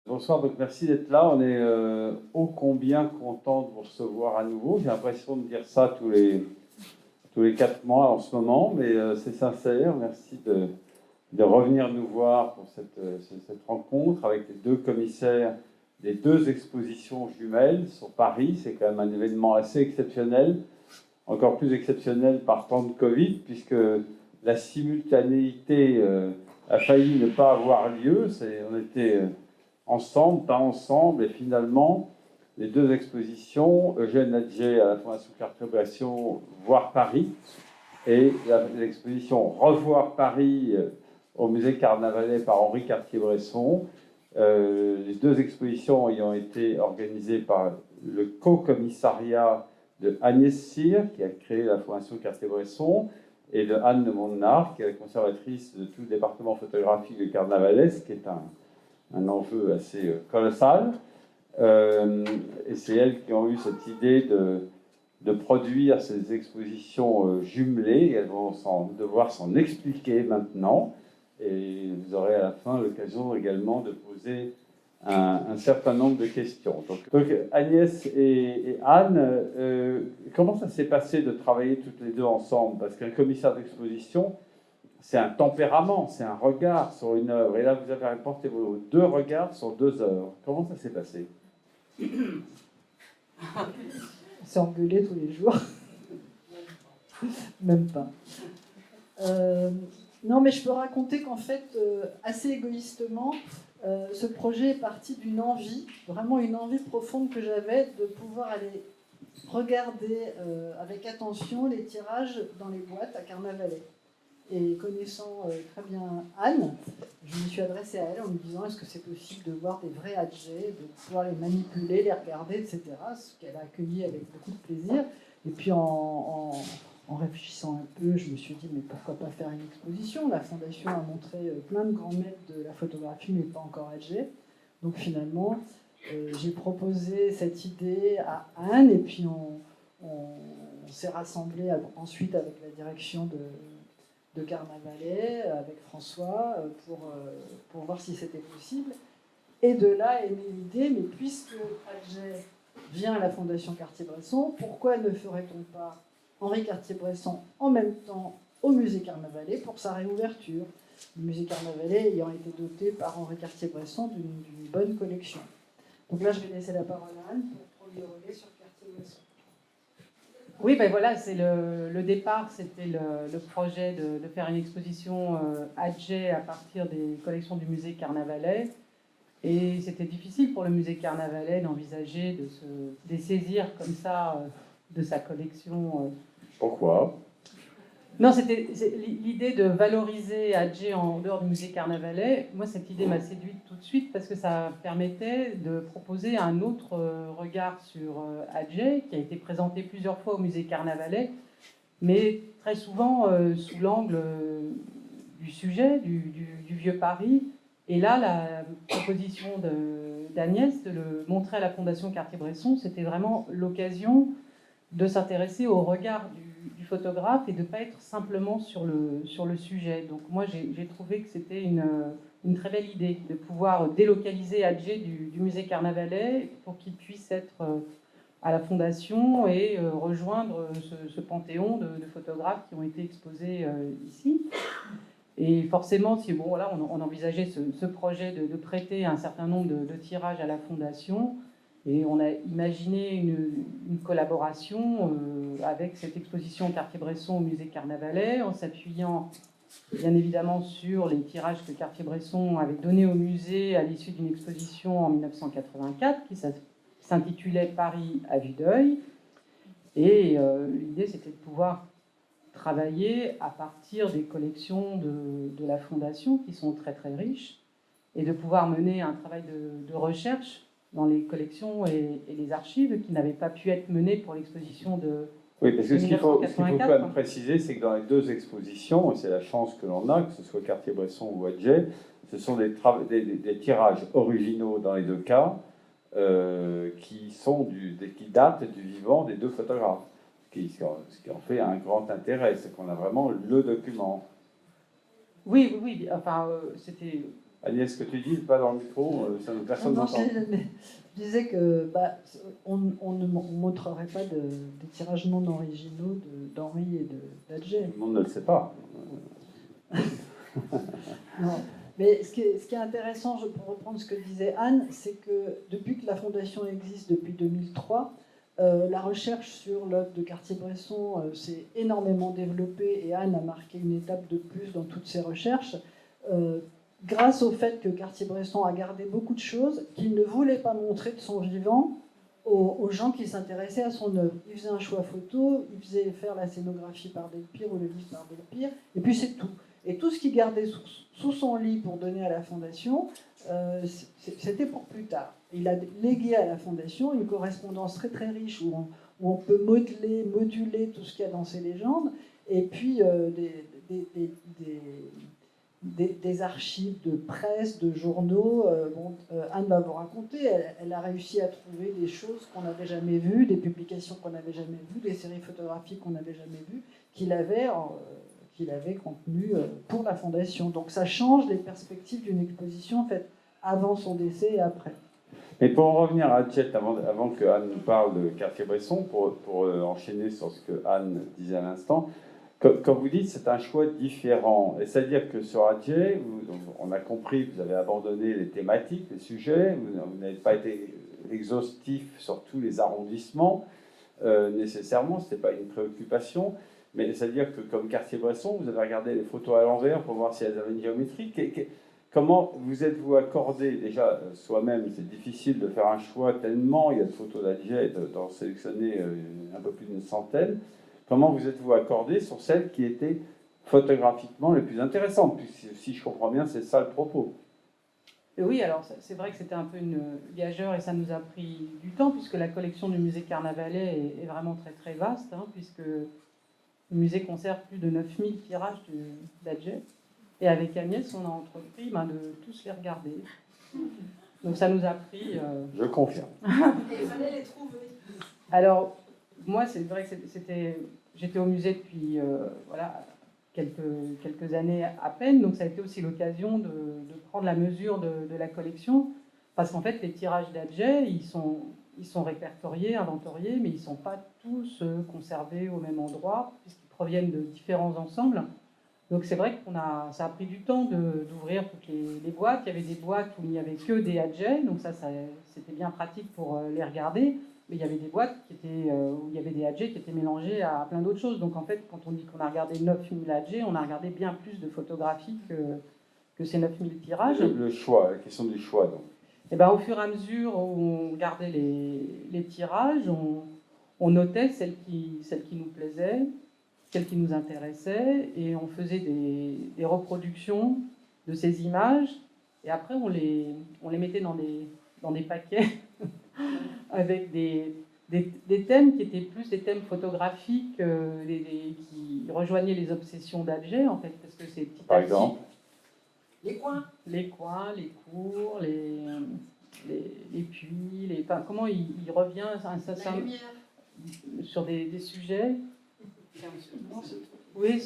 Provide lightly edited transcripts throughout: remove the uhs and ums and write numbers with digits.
Bonsoir, donc merci d'être là. On est ô combien content de vous recevoir à nouveau. J'ai l'impression de dire ça tous les 4 mois en ce moment, mais c'est sincère. Merci de revenir nous voir pour cette rencontre avec les 2 commissaires des 2 expositions jumelles sur Paris. C'est quand même un événement assez exceptionnel, encore plus exceptionnel par temps de Covid, puisque la simultanéité a failli ne pas avoir lieu. On était ensemble, pas ensemble, et finalement, les 2 expositions, Eugène Adjé à la Fondation Cartier-Bresson, Voir Paris, et l'exposition Revoir Paris au musée Carnavalet par Henri Cartier-Bresson. Les 2 expositions ayant été organisées par le co-commissariat de Agnès Cyr, qui a créé la Fondation Cartier-Bresson, et de Anne de Montenard, qui est la conservatrice de tout le département photographique de Carnavalet, ce qui est un enjeu assez colossal. Et c'est elles qui ont eu cette idée de produire ces expositions jumelées. Elles vont devoir s'en expliquer maintenant. Et vous aurez à la fin l'occasion également de poser un certain nombre de questions. Donc Agnès et Anne, comment ça s'est passé de travailler toutes les 2 ensemble? Parce qu'un commissaire d'exposition, c'est un tempérament, c'est un regard sur une œuvre. Et là, vous avez porté vos 2 regards sur 2 œuvres. Comment ça s'est passé? On s'est engueulé tous les jours. Même pas. Non, mais je peux raconter qu'en fait, assez égoïstement, ce projet est parti d'une envie, vraiment une envie profonde que j'avais de pouvoir aller regarder avec attention les tirages dans les boîtes à Carnavalet. Et connaissant très bien Anne, je me suis adressée à elle en lui disant est-ce que c'est possible de voir des vrais adjets, de pouvoir les manipuler, les regarder, etc. Ce qu'elle a accueilli avec beaucoup de plaisir. Et puis en réfléchissant un peu, je me suis dit mais pourquoi pas faire une exposition? La Fondation a montré plein de grands maîtres de la photographie, mais pas encore adjets. Donc finalement, j'ai proposé cette idée à Anne, et puis on s'est rassemblés ensuite avec la direction de Carnavalet, avec François, pour voir si c'était possible. Et de là est née l'idée, mais puisque Adjet vient à la Fondation Cartier-Bresson, pourquoi ne ferait-on pas Henri Cartier-Bresson en même temps au musée Carnavalet pour sa réouverture? Le musée Carnavalet ayant été doté par Henri Cartier-Bresson d'une bonne collection. Donc là, je vais laisser la parole à Anne pour prendre le relais sur Cartier-Bresson. Oui, ben voilà, c'est le départ, c'était le projet de faire une exposition Adjet à partir des collections du musée Carnavalet. Et c'était difficile pour le musée Carnavalet d'envisager de se dessaisir comme ça de sa collection. Pourquoi? Non, c'était l'idée de valoriser Adjet en dehors du musée Carnavalet. Moi, cette idée m'a séduite tout de suite parce que ça permettait de proposer un autre regard sur Adjet, qui a été présenté plusieurs fois au musée Carnavalet, mais très souvent sous l'angle du sujet, du vieux Paris. Et là, la proposition d'Agnès de le montrer à la Fondation Cartier-Bresson, c'était vraiment l'occasion de s'intéresser au regard du photographe et de ne pas être simplement sur le sujet. Donc moi, j'ai trouvé que c'était une très belle idée de pouvoir délocaliser Adjet du musée Carnavalet pour qu'il puisse être à la Fondation et rejoindre ce panthéon de photographes qui ont été exposés ici. Et forcément, si voilà, on envisageait ce projet de prêter un certain nombre de tirages à la Fondation, et on a imaginé une collaboration avec cette exposition Cartier-Bresson au musée Carnavalet, en s'appuyant bien évidemment sur les tirages que Cartier-Bresson avait donnés au musée à l'issue d'une exposition en 1984 qui s'intitulait Paris à vue d'œil. Et l'idée, c'était de pouvoir travailler à partir des collections de la Fondation, qui sont très très riches, et de pouvoir mener un travail de recherche dans les collections et les archives qui n'avaient pas pu être menées pour l'exposition de Oui, parce que ce qu'il faut quand 1984. même préciser, c'est que dans les 2 expositions, et c'est la chance que l'on a, que ce soit Cartier-Bresson ou Adjet, ce sont des tirages originaux dans les 2 cas, qui datent du vivant des 2 photographes. Ce qui en fait un grand intérêt, c'est qu'on a vraiment le document. Oui, enfin, c'était Agnès, ce que tu dis, pas dans le micro, personne Non, n'entend. je disais que on ne montrerait pas des tirages non originaux d'Henri et d'Adjé. Tout le monde ne le sait pas. Non. Mais ce qui est intéressant, pour reprendre ce que disait Anne, c'est que depuis que la Fondation existe, depuis 2003, la recherche sur l'œuvre de Cartier-Bresson s'est énormément développée et Anne a marqué une étape de plus dans toutes ses recherches. Grâce au fait que Cartier-Bresson a gardé beaucoup de choses qu'il ne voulait pas montrer de son vivant aux gens qui s'intéressaient à son œuvre. Il faisait un choix photo, il faisait faire la scénographie par Delpire ou le livre par Delpire, et puis c'est tout. Et tout ce qu'il gardait sous son lit pour donner à la Fondation, c'était pour plus tard. Il a légué à la Fondation une correspondance très très riche où on peut moduler tout ce qu'il y a dans ces légendes, et puis des archives de presse, de journaux. Anne va vous raconter, elle a réussi à trouver des choses qu'on n'avait jamais vues, des publications qu'on n'avait jamais vues, des séries photographiques qu'on n'avait jamais vues, qu'il avait contenues pour la Fondation. Donc ça change les perspectives d'une exposition faite avant son décès et après. Mais pour en revenir à Adjet, avant que Anne nous parle de Cartier-Bresson, pour enchaîner sur ce que Anne disait à l'instant, quand vous dites c'est un choix différent, et c'est-à-dire que sur Adjet, on a compris que vous avez abandonné les thématiques, les sujets, vous n'avez pas été exhaustif sur tous les arrondissements, nécessairement, ce n'était pas une préoccupation, mais c'est-à-dire que comme Cartier-Bresson, vous avez regardé les photos à l'envers pour voir si elles avaient une géométrie. Comment vous êtes-vous accordé, déjà soi-même, c'est difficile de faire un choix tellement, il y a de photos d'Adjet, d'en sélectionner un peu plus d'une centaine. Comment vous êtes-vous accordé sur celles qui étaient photographiquement les plus intéressantes? Puisque, si je comprends bien, c'est ça le propos. Et oui, alors c'est vrai que c'était un peu une gageure et ça nous a pris du temps puisque la collection du musée Carnavalet est vraiment très très vaste, puisque le musée conserve plus de 9000 tirages d'Adjet. Et avec Agnès, on a entrepris de tous les regarder. Donc ça nous a pris... Je confirme. Et il fallait les trouver. Alors, moi, c'est vrai que j'étais au musée depuis quelques années à peine, donc ça a été aussi l'occasion de prendre la mesure de la collection, parce qu'en fait, les tirages d'Adjet, ils sont répertoriés, inventoriés, mais ils ne sont pas tous conservés au même endroit, puisqu'ils proviennent de différents ensembles. Donc c'est vrai que ça a pris du temps d'ouvrir toutes les boîtes. Il y avait des boîtes où il n'y avait que des Adjet, donc ça c'était bien pratique pour les regarder. Mais il y avait des boîtes où il y avait des Adjet qui étaient mélangés à plein d'autres choses. Donc en fait, quand on dit qu'on a regardé 9000 Adjet, on a regardé bien plus de photographies que ces 9000 tirages. Le choix, la question du choix, donc. Et ben, au fur et à mesure où on regardait les tirages, on notait celles qui nous plaisaient, celles qui nous intéressaient, et on faisait des reproductions de ces images, et après on les mettait dans des paquets avec des thèmes qui étaient plus des thèmes photographiques, qui rejoignaient les obsessions d'Adjet, en fait, parce que c'est petit Par à petit. exemple Les coins, les cours, les puits, comment il revient la lumière. sur des sujets. Oui,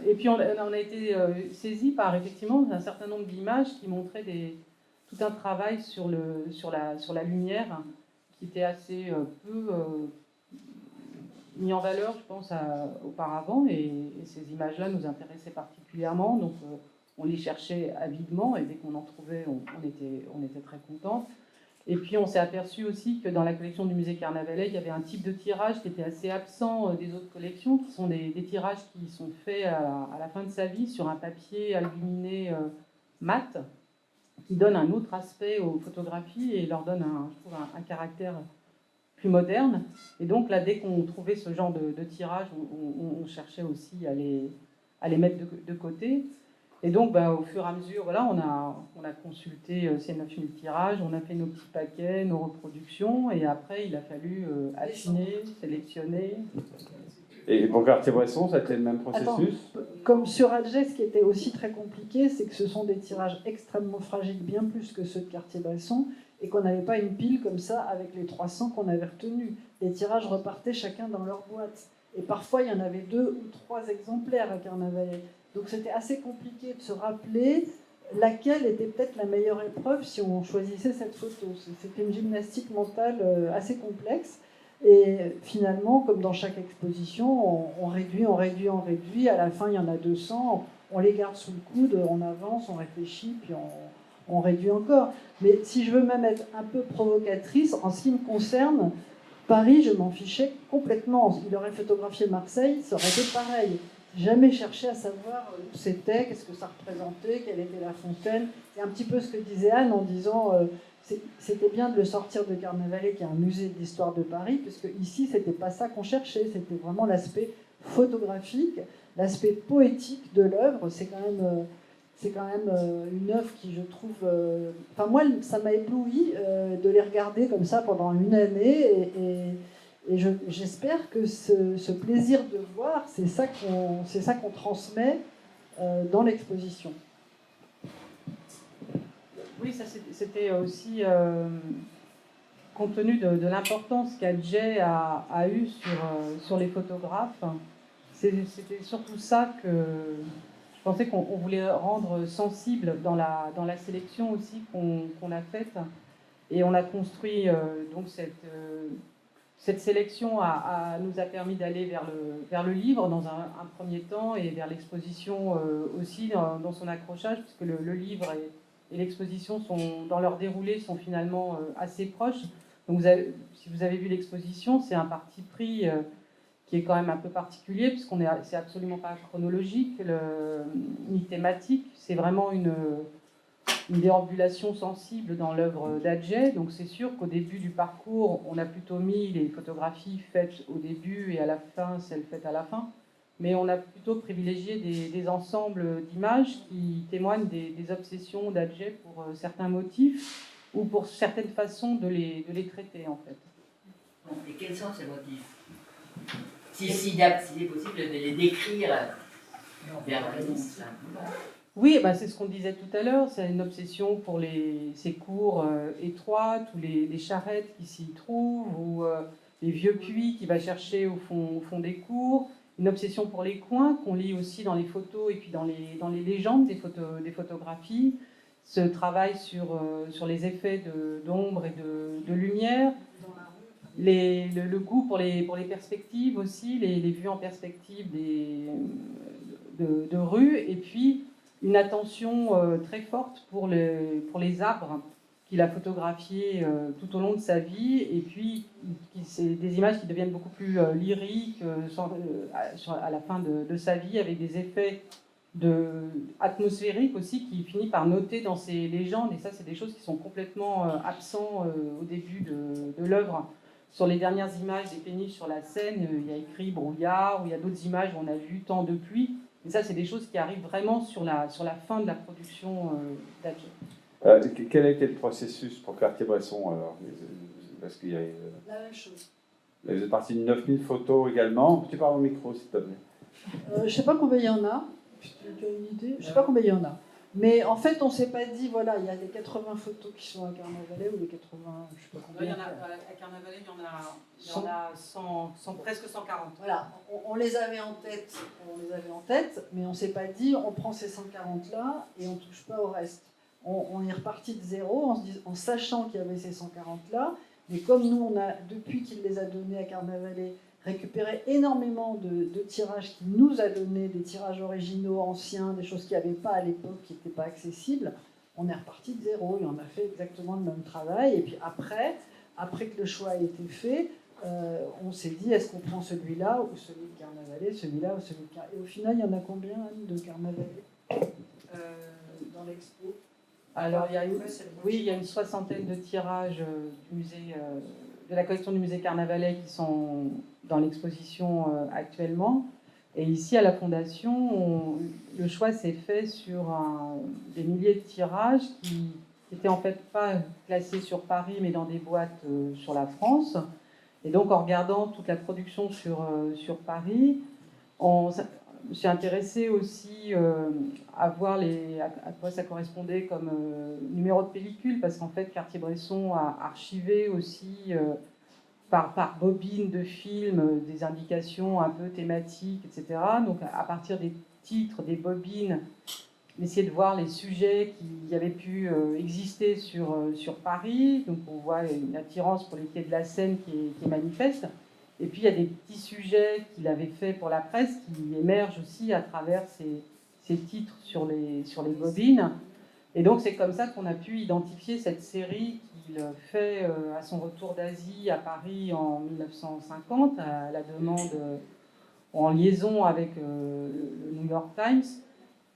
et puis on a été saisi par effectivement un certain nombre d'images qui montraient tout un travail sur la lumière qui était assez peu mis en valeur, je pense, auparavant, et ces images-là nous intéressaient particulièrement, donc on les cherchait avidement, et dès qu'on en trouvait, on était très contents. Et puis on s'est aperçu aussi que dans la collection du musée Carnavalet, il y avait un type de tirage qui était assez absent des autres collections, qui sont des tirages qui sont faits à la fin de sa vie sur un papier aluminé mat, qui donne un autre aspect aux photographies et leur donne, je trouve, un caractère plus moderne. Et donc là, dès qu'on trouvait ce genre de tirage, on cherchait aussi à les mettre de côté. Et donc, au fur et à mesure, on a consulté ces 9000 tirages, on a fait nos petits paquets, nos reproductions, et après, il a fallu affiner, sélectionner. Et pour Cartier-Bresson, ça a été le même processus? Comme sur Adjet, ce qui était aussi très compliqué, c'est que ce sont des tirages extrêmement fragiles, bien plus que ceux de Cartier-Bresson, et qu'on n'avait pas une pile comme ça avec les 300 qu'on avait retenus. Les tirages repartaient chacun dans leur boîte. Et parfois, il y en avait 2 ou 3 exemplaires à Carnavalet. Donc c'était assez compliqué de se rappeler laquelle était peut-être la meilleure épreuve si on choisissait cette photo. C'était une gymnastique mentale assez complexe. Et finalement, comme dans chaque exposition, on réduit, on réduit, on réduit. À la fin, il y en a 200. On les garde sous le coude, on avance, on réfléchit, puis on réduit encore. Mais si je veux même être un peu provocatrice, en ce qui me concerne, Paris, je m'en fichais complètement. Il aurait photographié Marseille, ça aurait été pareil. Jamais cherché à savoir où c'était, qu'est-ce que ça représentait, quelle était la fontaine. C'est un petit peu ce que disait Anne en disant c'était bien de le sortir de Carnavalet, qui est un musée de l'histoire de Paris, puisque ici, c'était pas ça qu'on cherchait, c'était vraiment l'aspect photographique, l'aspect poétique de l'œuvre. C'est quand même une œuvre qui, je trouve... Enfin, moi, ça m'a ébloui de les regarder comme ça pendant une année, et j'espère que ce plaisir de voir, c'est ça qu'on transmet dans l'exposition. Oui, ça c'était aussi compte tenu de l'importance qu'Adjet a eue sur les photographes. C'était surtout ça que je pensais qu'on voulait rendre sensible dans la sélection aussi qu'on a faite. Et on a construit donc cette sélection nous a permis d'aller vers le livre dans un premier temps et vers l'exposition aussi dans son accrochage, puisque le livre et l'exposition dans leur déroulé sont finalement assez proches. Donc si vous avez vu l'exposition, c'est un parti pris qui est quand même un peu particulier, puisqu'on c'est absolument pas chronologique ni thématique. C'est vraiment une déambulation sensible dans l'œuvre d'Adjet. Donc c'est sûr qu'au début du parcours, on a plutôt mis les photographies faites au début et à la fin, celles faites à la fin. Mais on a plutôt privilégié des ensembles d'images qui témoignent des obsessions d'Adjet pour certains motifs ou pour certaines façons de les traiter, en fait. Et quels sont ces motifs? S'il est possible de les décrire verbalistes. Oui, bah c'est ce qu'on disait tout à l'heure, c'est une obsession pour ces cours étroites, ou les charrettes qui s'y trouvent, ou les vieux puits qu'il va chercher au fond des cours. Une obsession pour les coins qu'on lit aussi dans les photos et puis dans les légendes des photographies. Ce travail sur les effets d'ombre et de lumière. Le goût pour les perspectives aussi, les vues en perspective de rue. Et puis une attention très forte pour les arbres qu'il a photographiés tout au long de sa vie, et puis c'est des images qui deviennent beaucoup plus lyriques à la fin de sa vie, avec des effets atmosphériques aussi qu'il finit par noter dans ses légendes, et ça c'est des choses qui sont complètement absents au début de l'œuvre. Sur les dernières images des péniches sur la Seine, il y a écrit brouillard, ou il y a d'autres images où on a vu temps de pluie. Et ça, c'est des choses qui arrivent vraiment sur la fin de la production d'Adjet. Quel a été le processus pour Cartier-Bresson alors? Parce qu'il y a la même chose. Vous êtes parti de 9000 photos également. Tu parles au micro, s'il te plaît. Je ne sais pas combien il y en a. Tu as une idée? Je ne sais pas combien il y en a. Mais en fait, on ne s'est pas dit, voilà, il y a les 80 photos qui sont à Carnavalet, ou les 80, je ne sais pas combien. À Carnavalet, il y en a 100, presque 140. Voilà, on les avait en tête, mais on ne s'est pas dit, on prend ces 140-là et on ne touche pas au reste. On est reparti de zéro en sachant qu'il y avait ces 140-là, mais comme nous, on a, depuis qu'il les a donnés à Carnavalet, récupéré énormément de tirages qu'il nous a donné, des tirages originaux, anciens, des choses qu'il n'y avait pas à l'époque, qui n'étaient pas accessibles, on est reparti de zéro et on a fait exactement le même travail. Et puis après que le choix a été fait, on s'est dit, est-ce qu'on prend celui-là ou celui de Carnavalet, celui-là ou celui de Carnavalet. Et au final, il y en a combien, Anne, de Carnavalet dans l'expo? Alors, il y a une soixantaine de tirages du musée, de la collection du musée Carnavalet qui sont dans l'exposition actuellement. Et ici, à la Fondation, le choix s'est fait sur des milliers de tirages qui n'étaient en fait pas classés sur Paris, mais dans des boîtes sur la France. Et donc, en regardant toute la production sur Paris, je me suis intéressée aussi à voir à quoi ça correspondait comme numéro de pellicule, parce qu'en fait, Cartier-Bresson a archivé aussi par bobine de film des indications un peu thématiques, etc. Donc, à partir des titres, des bobines, essayer de voir les sujets qui avaient pu exister sur Paris. Donc on voit une attirance pour les quais de la Seine qui est manifeste. Et puis il y a des petits sujets qu'il avait fait pour la presse qui émergent aussi à travers ces titres sur les bobines. Et donc c'est comme ça qu'on a pu identifier cette série qu'il fait à son retour d'Asie à Paris en 1950, à la demande, en liaison avec le New York Times,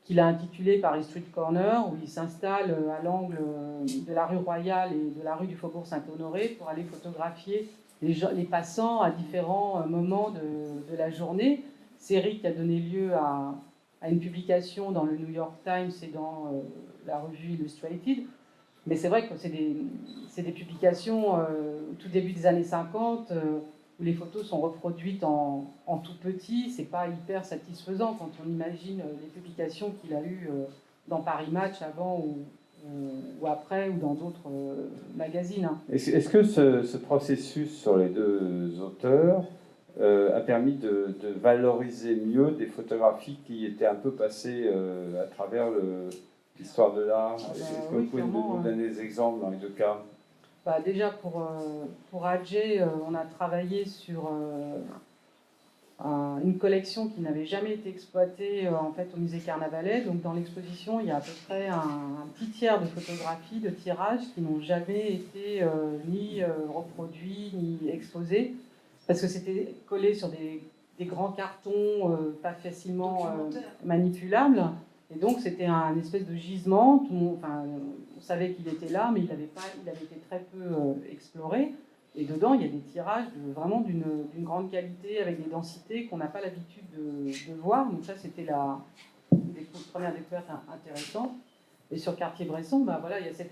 qu'il a intitulé Paris Street Corner, où il s'installe à l'angle de la rue Royale et de la rue du Faubourg Saint-Honoré pour aller photographier les passants à différents moments de la journée. Série qui a donné lieu à une publication dans le New York Times et dans la revue Illustrated. Mais c'est vrai que c'est des publications au tout début des années 50 où les photos sont reproduites en tout petit. C'est pas hyper satisfaisant quand on imagine les publications qu'il a eues dans Paris Match avant ou après, ou dans d'autres magazines. Est-ce que ce processus sur les deux auteurs a permis de valoriser mieux des photographies qui étaient un peu passées à travers l'histoire de l'art? Est-ce que vous pouvez nous donner des exemples dans les deux cas? Déjà, pour Adjé, on a travaillé sur une collection qui n'avait jamais été exploitée en fait, au musée Carnavalet. Donc, dans l'exposition, il y a à peu près un petit tiers de photographies, de tirages qui n'ont jamais été ni reproduits ni exposés, parce que c'était collé sur des grands cartons pas facilement manipulables. Et donc, c'était un espèce de gisement. Tout le monde, on savait qu'il était là, mais il avait été très peu exploré. Et dedans, il y a des tirages vraiment d'une grande qualité, avec des densités qu'on n'a pas l'habitude de voir. Donc ça, c'était la première découverte intéressante. Et sur Cartier-Bresson, voilà, il y a cette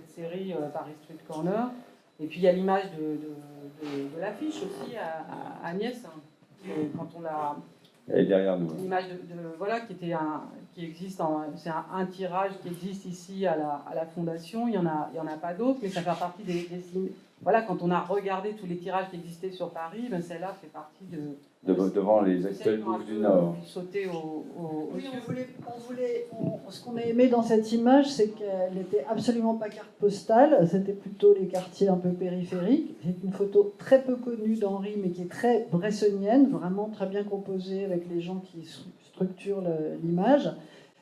série Paris Street Corner. Et puis, il y a l'image de l'affiche aussi à Agnès. Quand on l'a... Elle est derrière nous. L'image voilà, qui existe, c'est un tirage qui existe ici à la Fondation. Il y en a pas d'autres, mais ça fait partie des voilà, quand on a regardé tous les tirages qui existaient sur Paris, celle-là fait partie devant les actuels Bouffes du Nord. Sauter oui, ce qu'on a aimé dans cette image, c'est qu'elle n'était absolument pas carte postale, c'était plutôt les quartiers un peu périphériques. C'est une photo très peu connue d'Henri, mais qui est très bressonienne, vraiment très bien composée avec les gens qui structurent l'image.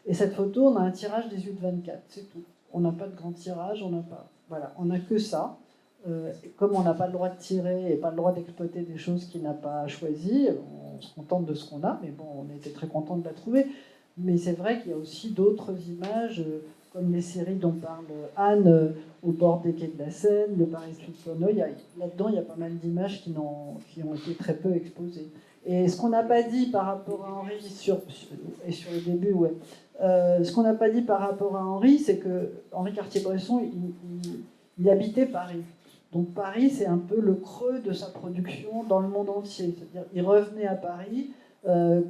Et cette photo, on a un tirage 18-24, c'est tout. On n'a pas de grand tirage, on n'a que ça. Comme on n'a pas le droit de tirer et pas le droit d'exploiter des choses qu'il n'a pas choisies, on se contente de ce qu'on a, mais bon, on était très content de la trouver. Mais c'est vrai qu'il y a aussi d'autres images, comme les séries dont parle Anne, au bord des quais de la Seine, le Paris Street Corner. Là-dedans, il y a pas mal d'images qui ont été très peu exposées. Et ce qu'on n'a pas dit par rapport à Henri, et sur le début, ce qu'on n'a pas dit par rapport à Henri, c'est que Henri Cartier-Bresson, il habitait Paris. Donc Paris, c'est un peu le creux de sa production dans le monde entier. C'est-à-dire, il revenait à Paris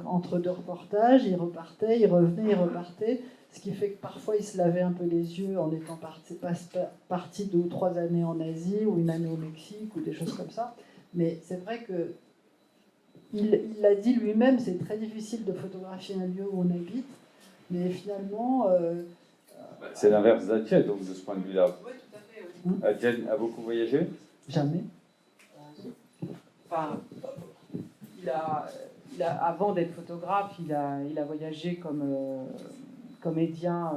entre deux reportages, il repartait, il revenait, il repartait. Ce qui fait que parfois, il se lavait un peu les yeux en étant parti 2 ou 3 années en Asie ou une année au Mexique ou des choses comme ça. Mais c'est vrai que il l'a dit lui-même, c'est très difficile de photographier un lieu où on habite. Mais finalement... c'est l'inverse d'Adjé, donc de ce point de vue-là. Oui, tout à fait. Oui. Adjé a beaucoup voyagé? Jamais. Enfin, avant d'être photographe, il a voyagé comme comédien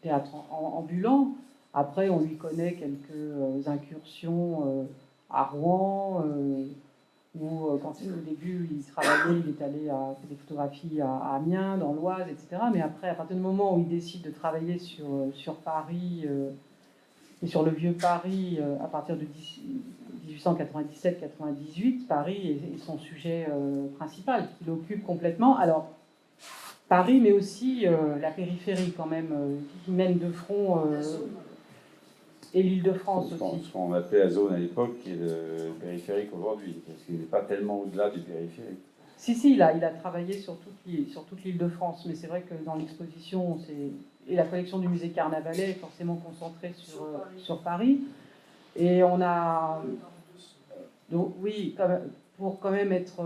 théâtre ambulant. Après, on lui connaît quelques incursions à Rouen, où quand au début il travaillait, il est allé à faire des photographies à Amiens, dans l'Oise, etc. Mais après, à partir du moment où il décide de travailler sur Paris et sur le vieux Paris, à partir de 1897-98, Paris est son sujet principal, qu'il occupe complètement. Alors, Paris, mais aussi la périphérie quand même, qui mène de front, et l'Île-de-France aussi. Ce qu'on appelait la zone à l'époque, qui est le périphérique aujourd'hui, parce qu'il n'est pas tellement au-delà du périphérique. Si, il a travaillé sur toute l'Île-de-France, mais c'est vrai que dans l'exposition, et la collection du musée Carnavalet est forcément concentrée sur Paris. Et on a... Donc oui, pour quand même être...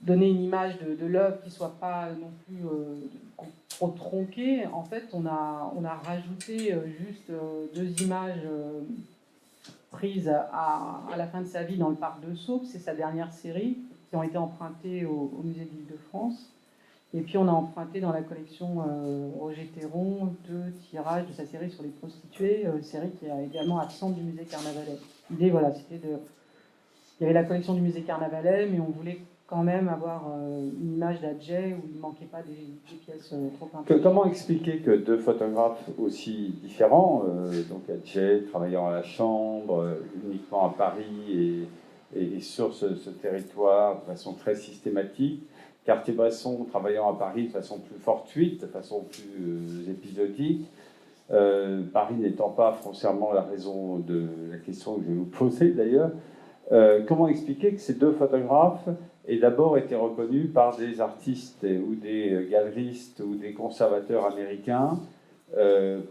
donner une image de l'œuvre qui ne soit pas non plus trop tronquée, en fait, on a rajouté juste 2 images prises à la fin de sa vie dans le parc de Sceaux. C'est sa dernière série, qui ont été empruntées au musée de l'Île-de-France. Et puis on a emprunté dans la collection Roger Théron 2 tirages de sa série sur les prostituées, série qui est également absente du musée Carnavalet. L'idée, voilà, c'était de... Il y avait la collection du musée Carnavalet, mais on voulait quand même avoir une image d'Adjay où il ne manquait pas des pièces trop importantes. Comment expliquer que 2 photographes aussi différents, donc Adjay travaillant à la Chambre, uniquement à Paris et sur ce territoire de façon très systématique, Cartier-Bresson travaillant à Paris de façon plus fortuite, de façon plus épisodique, Paris n'étant pas foncièrement la raison de la question que je vais vous poser d'ailleurs, comment expliquer que ces 2 photographes aient d'abord été reconnus par des artistes ou des galeristes ou des conservateurs américains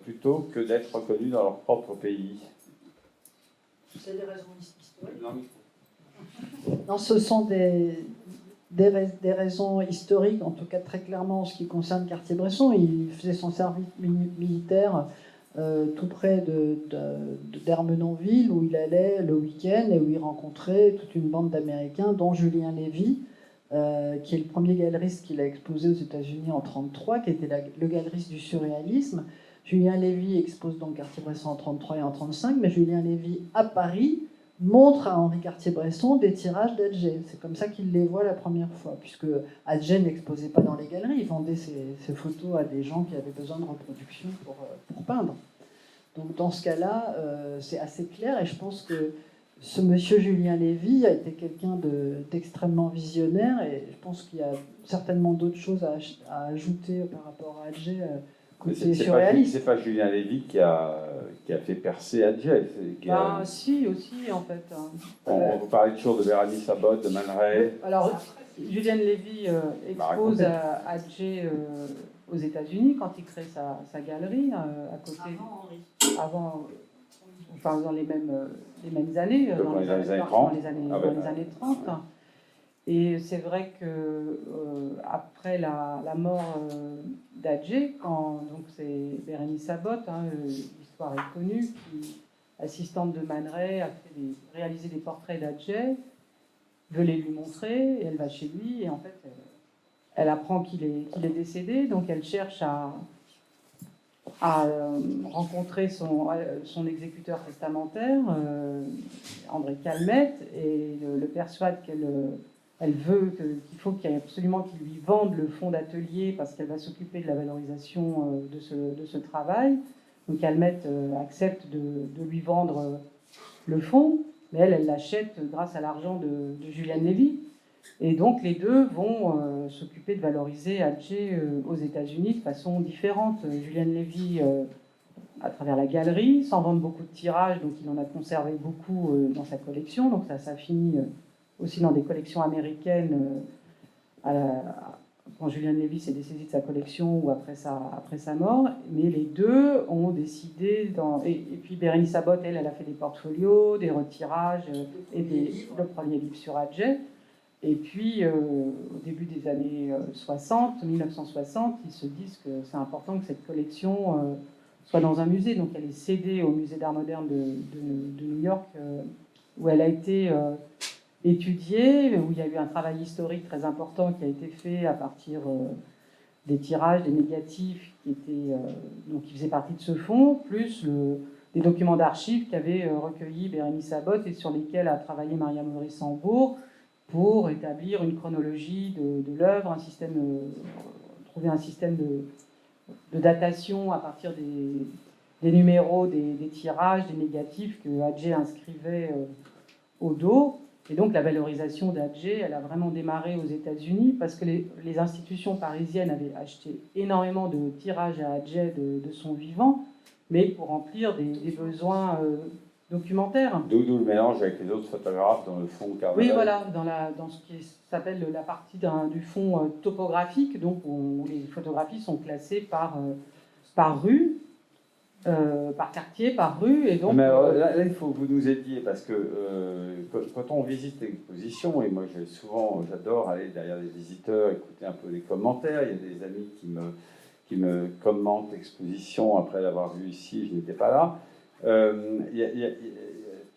plutôt que d'être reconnus dans leur propre pays? C'est des raisons historiques. Non, ce sont des raisons historiques, en tout cas très clairement en ce qui concerne Cartier-Bresson. Il faisait son service militaire tout près d'Ermenonville, où il allait le week-end et où il rencontrait toute une bande d'Américains, dont Julien Lévy, qui est le premier galeriste qu'il a exposé aux États-Unis en 1933, qui était le galeriste du surréalisme. Julien Lévy expose donc Cartier-Bresson en 1933 et en 1935, mais Julien Lévy, à Paris, montre à Henri Cartier-Bresson des tirages d'Adjay. C'est comme ça qu'il les voit la première fois, puisque Adjay n'exposait pas dans les galeries, il vendait ses photos à des gens qui avaient besoin de reproduction pour peindre. Donc dans ce cas-là, c'est assez clair, et je pense que ce monsieur Julien Lévy a été quelqu'un d'extrêmement visionnaire, et je pense qu'il y a certainement d'autres choses à ajouter par rapport à Adjay. C'est surréaliste. C'est pas Julien Lévy qui a fait percer Adjay. Si, aussi, en fait. On vous parlait toujours de Bérénice Abbott, de Man Ray. Alors, Julien Lévy expose Adjay aux États-Unis quand il crée sa galerie à côté. Avant, enfin, dans les mêmes années. Dans les années 30. Dans les années 30. Et c'est vrai que après la mort d'Adjay, donc c'est Bérénice Abbott, l'histoire est connue, qui, assistante de Man Ray, a réalisé des portraits d'Adjay, veut les lui montrer, et elle va chez lui, et en fait, elle apprend qu'il est décédé, donc elle cherche à rencontrer son exécuteur testamentaire, André Calmette, et le persuade qu'elle veut qu'il faut absolument qu'il lui vende le fonds d'atelier parce qu'elle va s'occuper de la valorisation de ce travail. Donc Calmette accepte de lui vendre le fonds, mais elle l'achète grâce à l'argent de Julien Lévy. Et donc les deux vont s'occuper de valoriser Adjay aux États-Unis de façon différente. Julien Lévy à travers la galerie, sans vendre beaucoup de tirages, donc il en a conservé beaucoup dans sa collection. Donc ça finit aussi dans des collections américaines quand Julien Lévy s'est dessaisi de sa collection ou après sa mort. Mais les deux ont décidé, et puis Bérénice Abbott, elle a fait des portfolios, des retirages, et le premier livre sur Adjay. Et puis, au début des années 1960, ils se disent que c'est important que cette collection soit dans un musée. Donc elle est cédée au musée d'art moderne de New York, où elle a été étudiée, où il y a eu un travail historique très important qui a été fait à partir des tirages, des négatifs qui faisaient partie de ce fonds, plus des documents d'archives qu'avait recueilli Bérénice Abbott et sur lesquels a travaillé Maria Maurice-Sambourg pour établir une chronologie de l'œuvre, trouver un système de datation à partir des numéros, des tirages, des négatifs que Adjay inscrivait au dos. Et donc la valorisation d'Adjay, elle a vraiment démarré aux États-Unis parce que les institutions parisiennes avaient acheté énormément de tirages à Adjay de son vivant, mais pour remplir des besoins documentaire. D'où le mélange avec les autres photographes dans le fond Carnaval. Oui, voilà, dans ce qui s'appelle la partie du fond topographique, donc où les photographies sont classées par rue. par quartier, par rue. Et donc, Mais alors, là, il faut que vous nous aidiez, parce que quand on visite l'exposition, et moi j'adore aller derrière les visiteurs, écouter un peu les commentaires. Il y a des amis qui me commentent l'exposition après l'avoir vue ici, je n'étais pas là.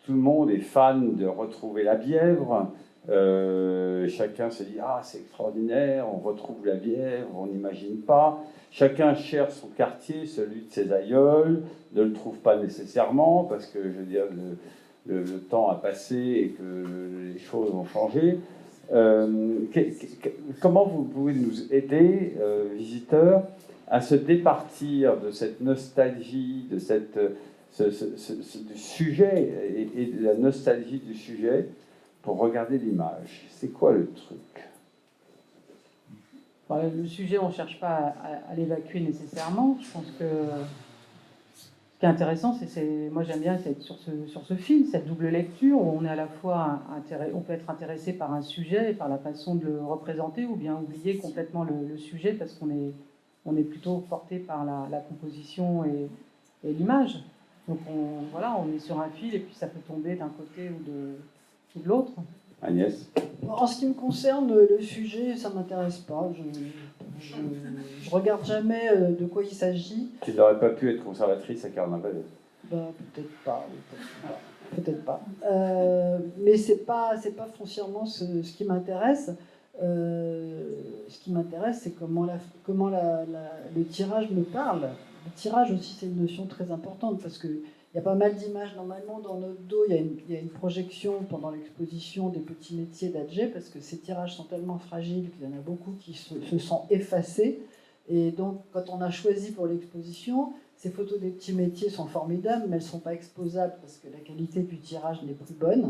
Tout le monde est fan de retrouver la Bièvre. Chacun se dit ah c'est extraordinaire, on retrouve la Bièvre, on n'imagine pas. Chacun cherche son quartier, celui de ses aïeuls, ne le trouve pas nécessairement parce que je veux dire le temps a passé et que les choses ont changé. Comment vous pouvez nous aider, visiteurs, à se départir de cette nostalgie, de du sujet et de la nostalgie du sujet pour regarder l'image? C'est quoi le truc? Le sujet, on ne cherche pas à l'évacuer nécessairement. Je pense que ce qui est intéressant, moi j'aime bien être sur ce fil, cette double lecture où on est à la fois on peut être intéressé par un sujet et par la façon de le représenter, ou bien oublier complètement le sujet parce qu'on est plutôt porté par la composition et l'image. Donc on est sur un fil et puis ça peut tomber d'un côté ou de l'autre. Agnès? En ce qui me concerne, le sujet, ça ne m'intéresse pas. Je regarde jamais de quoi il s'agit. Tu n'aurais pas pu être conservatrice à Carnaval? Peut-être pas. Peut-être pas. Mais c'est pas foncièrement ce qui m'intéresse. Ce qui m'intéresse, c'est comment le tirage me parle. Le tirage aussi, c'est une notion très importante parce que il y a pas mal d'images. Normalement, dans notre dos, il y a une projection pendant l'exposition des petits métiers d'Adjé, parce que ces tirages sont tellement fragiles qu'il y en a beaucoup qui se sont effacés. Et donc, quand on a choisi pour l'exposition, ces photos des petits métiers sont formidables, mais elles ne sont pas exposables parce que la qualité du tirage n'est plus bonne.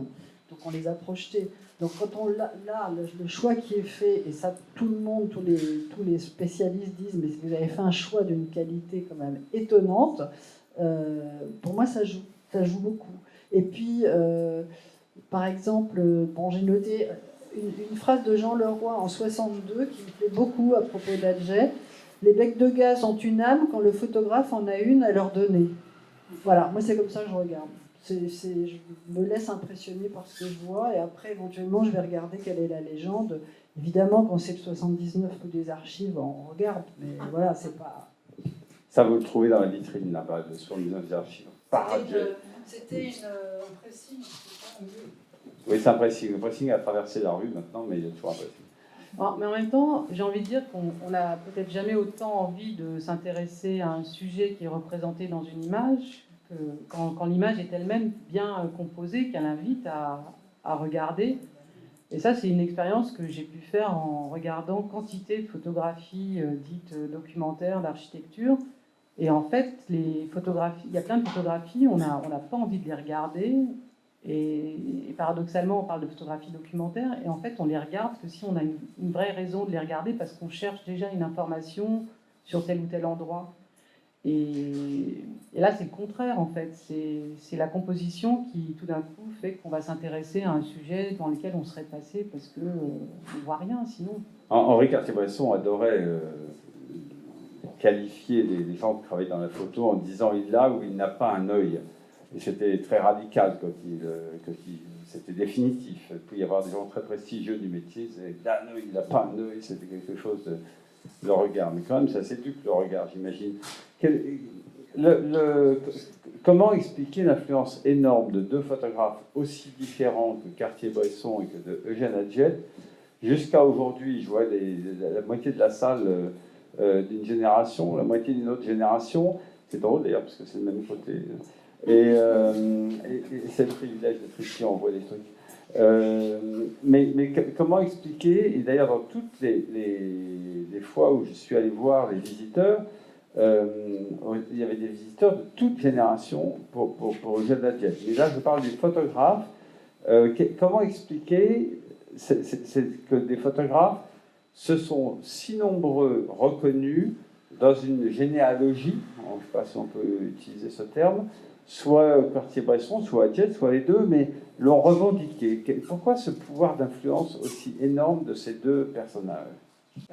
Donc, on les a projetées. Donc, quand le choix qui est fait, et ça, tout le monde, tous les spécialistes disent, mais vous avez fait un choix d'une qualité quand même étonnante. Pour moi, ça joue beaucoup. Et puis, par exemple, j'ai noté une phrase de Jean Leroy en 62 qui me plaît beaucoup à propos d'Adjé. Les becs de gaz ont une âme quand le photographe en a une à leur donner. Voilà, moi c'est comme ça que je regarde. Je me laisse impressionner par ce que je vois et après éventuellement je vais regarder quelle est la légende. Évidemment, quand c'est le 79 ou des archives, on regarde, mais voilà, c'est pas... Ça, vous le trouvez dans la vitrine là-bas, le 79 des archives. C'était un pressing. Oui, c'est un pressing. Le pressing a traversé la rue maintenant, mais il y a toujours un pressing. Mais en même temps, j'ai envie de dire qu'on n'a peut-être jamais autant envie de s'intéresser à un sujet qui est représenté dans une image que quand l'image est elle-même bien composée, qu'elle invite à regarder. Et ça, c'est une expérience que j'ai pu faire en regardant quantité de photographies dites documentaires, d'architecture. Et en fait, les photographies, il y a plein de photographies, on n'a pas envie de les regarder. Et paradoxalement, on parle de photographie documentaire, et en fait, on les regarde que si on a une vraie raison de les regarder, parce qu'on cherche déjà une information sur tel ou tel endroit. Et là, c'est le contraire, en fait. C'est la composition qui, tout d'un coup, fait qu'on va s'intéresser à un sujet dans lequel on serait passé, parce qu'on ne voit rien, sinon. Henri Cartier-Bresson adorait qualifier les gens qui travaillent dans la photo en disant « il a ou il n'a pas un œil ». Et c'était très radical quand c'était définitif. Il pouvait y avoir des gens très prestigieux du métier, ils disaient « il a un œil, il n'a pas un œil », c'était quelque chose de le regard. Mais quand même, ça s'éduque le regard, j'imagine. Comment expliquer l'influence énorme de deux photographes aussi différents que Cartier-Bresson et que de Eugène Adjette? Jusqu'à aujourd'hui, je vois la moitié de la salle d'une génération, la moitié d'une autre génération. C'est drôle d'ailleurs, parce que c'est le même côté. Et c'est le privilège d'être ici, on voit des trucs. Mais comment expliquer, et d'ailleurs dans toutes les fois où je suis allé voir les visiteurs, il y avait des visiteurs de toute génération pour Eugène Adjette. Mais là, je parle des photographes. Comment expliquer que des photographes se sont si nombreux reconnus dans une généalogie, je ne sais pas si on peut utiliser ce terme, soit Cartier-Bresson, soit Adjette, soit les deux, mais l'ont revendiqué. Pourquoi ce pouvoir d'influence aussi énorme de ces deux personnages?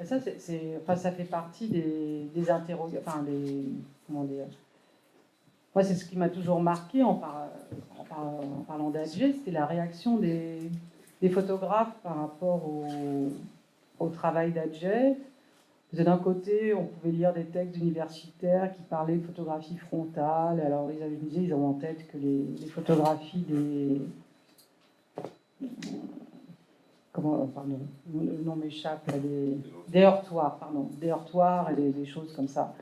Ça fait partie des interrogations, comment dire, Moi, c'est ce qui m'a toujours marqué en parlant d'Adjé, c'était la réaction des photographes par rapport au travail d'Adjé. D'un côté, on pouvait lire des textes universitaires qui parlaient de photographie frontale. Alors, ils avaient dit, ils ont en tête que les photographies pardon, le nom m'échappe, là, des heurtoirs, des heurtoirs et des choses comme ça.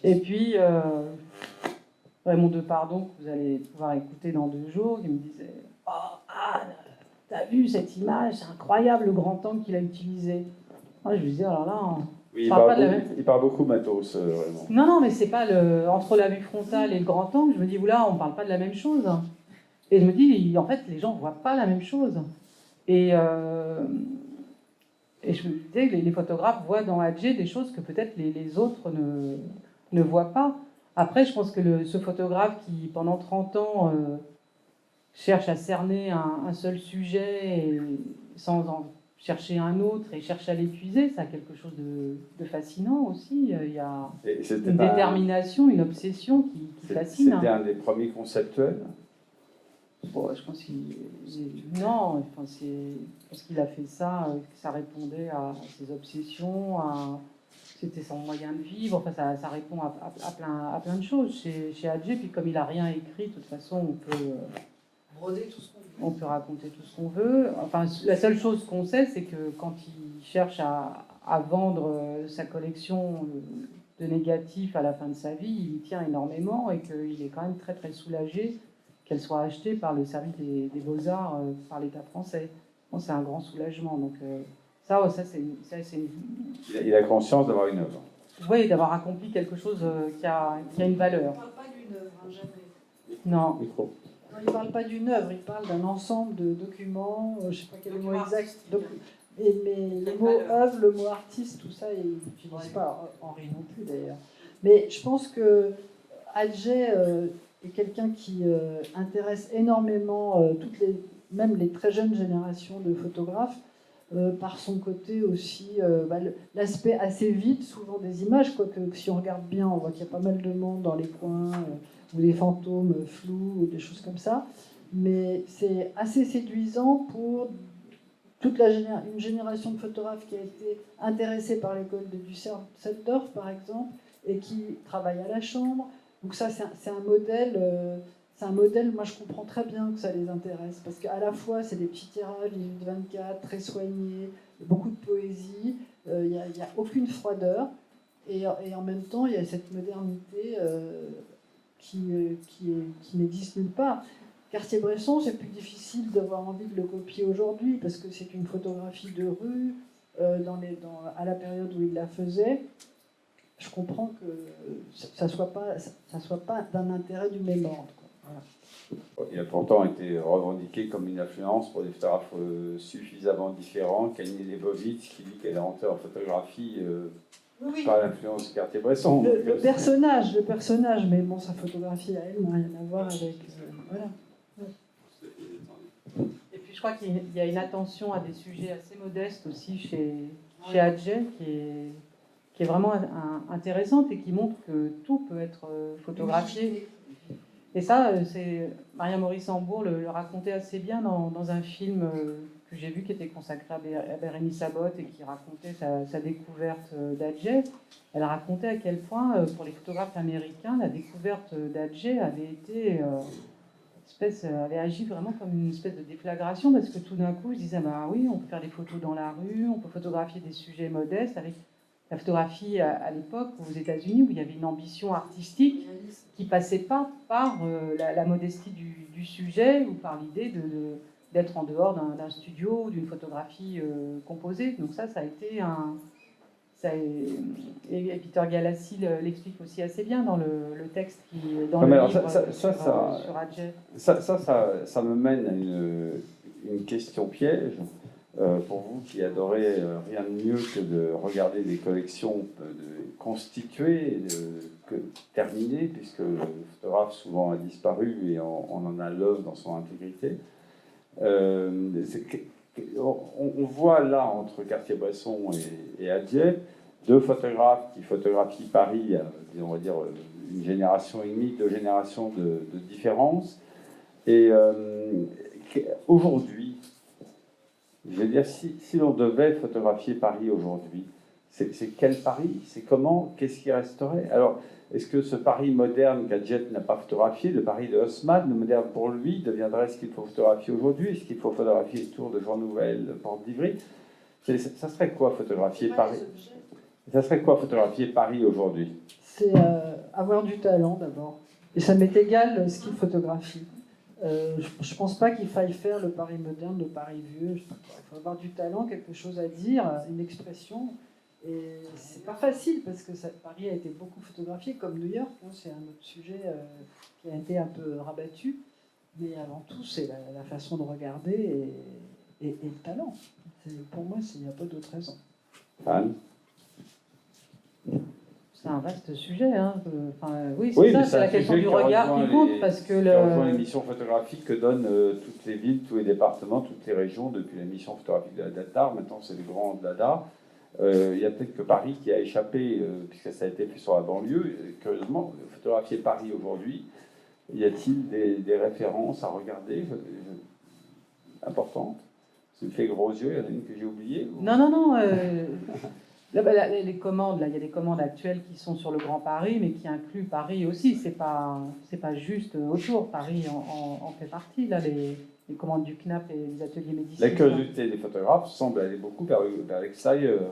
Et puis, Raymond Depardon, que vous allez pouvoir écouter dans 2 jours, il me disait « Oh, Anne, t'as vu cette image, c'est incroyable le grand angle qu'il a utilisé. » Moi, je lui disais « Alors là, Oui, il parle beaucoup matos, vraiment. Non, mais c'est pas entre la vue frontale et le grand angle, je me dis « Oula, on parle pas de la même chose. » Et je me dis, en fait, les gens ne voient pas la même chose. Et je me disais que les photographes voient dans Adjé des choses que peut-être les autres ne voient pas. Après, je pense que ce photographe qui, pendant 30 ans, cherche à cerner un seul sujet et sans en chercher un autre et cherche à l'épuiser, ça a quelque chose de fascinant aussi. Il y a une détermination, une obsession qui fascine. C'était un des premiers conceptuels. Bon, je pense non, je pense qu'il a fait ça, que ça répondait à ses obsessions, c'était son moyen de vivre, enfin ça répond à plein de choses chez Adjé, puis comme il n'a rien écrit, de toute façon on peut broder tout ce qu'on veut. On peut raconter tout ce qu'on veut. Enfin, la seule chose qu'on sait, c'est que quand il cherche à vendre sa collection de négatifs à la fin de sa vie, il y tient énormément et qu'il est quand même très très soulagé qu'elle soit achetée par le service des Beaux-Arts par l'État français. Bon, c'est un grand soulagement. Donc Il a conscience d'avoir une œuvre. Oui, d'avoir accompli quelque chose qui a une valeur. Il ne parle pas d'une œuvre, hein, jamais. Non. Micro. Non, il ne parle pas d'une œuvre, il parle d'un ensemble de documents, je ne sais pas quel est le mot exact. Mais le mot œuvre, le mot artiste, tout ça, il n'utilise pas. Henri non plus d'ailleurs. Mais je pense que Adjé est quelqu'un qui intéresse énormément même les très jeunes générations de photographes, par son côté aussi, l'aspect assez vide souvent des images, quoique si on regarde bien, on voit qu'il y a pas mal de monde dans les coins, ou des fantômes flous, ou des choses comme ça. Mais c'est assez séduisant pour toute une génération de photographes qui a été intéressée par l'école de Düsseldorf, par exemple, et qui travaille à la chambre. Donc ça, c'est un modèle, moi je comprends très bien que ça les intéresse, parce qu'à la fois c'est des petits tirages, 18-24, très soignés, beaucoup de poésie, il n'y a aucune froideur, et en même temps il y a cette modernité qui n'existe nulle part. Cartier-Bresson, c'est plus difficile d'avoir envie de le copier aujourd'hui, parce que c'est une photographie de rue, à la période où il la faisait. Je comprends que ça ne soit pas d'un intérêt du même ordre. Voilà. Il a pourtant été revendiqué comme une influence pour des photographes suffisamment différents. Camille Leibovitz, qui dit qu'elle est rentrée en photographie par l'influence de Cartier-Bresson. Le personnage, mais bon, sa photographie à elle n'a rien à voir avec... voilà. Et puis je crois qu'il y a une attention à des sujets assez modestes aussi chez Adjé, qui est vraiment intéressante et qui montre que tout peut être photographié. Et ça, Maria Maurice-Ambourg le racontait assez bien dans un film que j'ai vu qui était consacré à Bérénice Abbott et qui racontait sa découverte d'Adjé. Elle racontait à quel point, pour les photographes américains, la découverte d'Adjé avait été... avait agi vraiment comme une espèce de déflagration, parce que tout d'un coup, je disais, bah oui, on peut faire des photos dans la rue, on peut photographier des sujets modestes, avec la photographie à l'époque aux États-Unis, où il y avait une ambition artistique qui passait pas par la modestie du sujet ou par l'idée d'être en dehors d'un studio ou d'une photographie composée. Donc ça a été et Peter Galassi l'explique aussi assez bien dans le texte dans le livre sur Adjé. Ça me mène à une question piège. Pour vous qui adorez rien de mieux que de regarder des collections constituées, terminées, puisque le photographe souvent a disparu et on en a l'œuvre dans son intégrité. On voit là, entre Cartier-Bresson et Adjé, deux photographes qui photographient Paris, on va dire une génération et demie, 2 générations de différence. Et aujourd'hui, je veux dire, si l'on devait photographier Paris aujourd'hui, c'est quel Paris? C'est comment? Qu'est-ce qui resterait? Alors, est-ce que ce Paris moderne qu'Adjet n'a pas photographié, le Paris de Haussmann, le moderne pour lui, deviendrait ce qu'il faut photographier aujourd'hui? Est-ce qu'il faut photographier les tours de Jean Nouvel, Porte d'Ivry? Ça serait quoi photographier Paris? Ça serait quoi photographier Paris aujourd'hui? C'est avoir du talent d'abord. Et ça m'est égal ce qu'il photographie. Je ne pense pas qu'il faille faire le Paris moderne, le Paris vieux. Il faut avoir du talent, quelque chose à dire, une expression. Et c'est pas facile parce que Paris a été beaucoup photographié, comme New York. Hein, c'est un autre sujet qui a été un peu rabattu. Mais avant tout, c'est la façon de regarder et le talent. Pour moi, il n'y a pas d'autre raison. Anne? C'est un vaste sujet. Hein. Oui, Oui, ça, c'est la question du regard qui compte. Parce que les missions photographiques que donnent toutes les villes, tous les départements, toutes les régions depuis la mission photographique de la DATAR. Maintenant, c'est les grands DADA. Il y a peut-être que Paris qui a échappé, puisque ça a été fait sur la banlieue. Curieusement, photographier Paris aujourd'hui, y a-t-il des références à regarder importantes? Ça me fait gros yeux, il y en a une que j'ai oubliée ou... Non. Les commandes, là, il y a des commandes actuelles qui sont sur le Grand Paris, mais qui incluent Paris aussi. C'est pas juste autour. Paris en fait partie. Là, les commandes du CNAP et des ateliers Médicis. La curiosité des photographes semble aller beaucoup vers l'extérieur.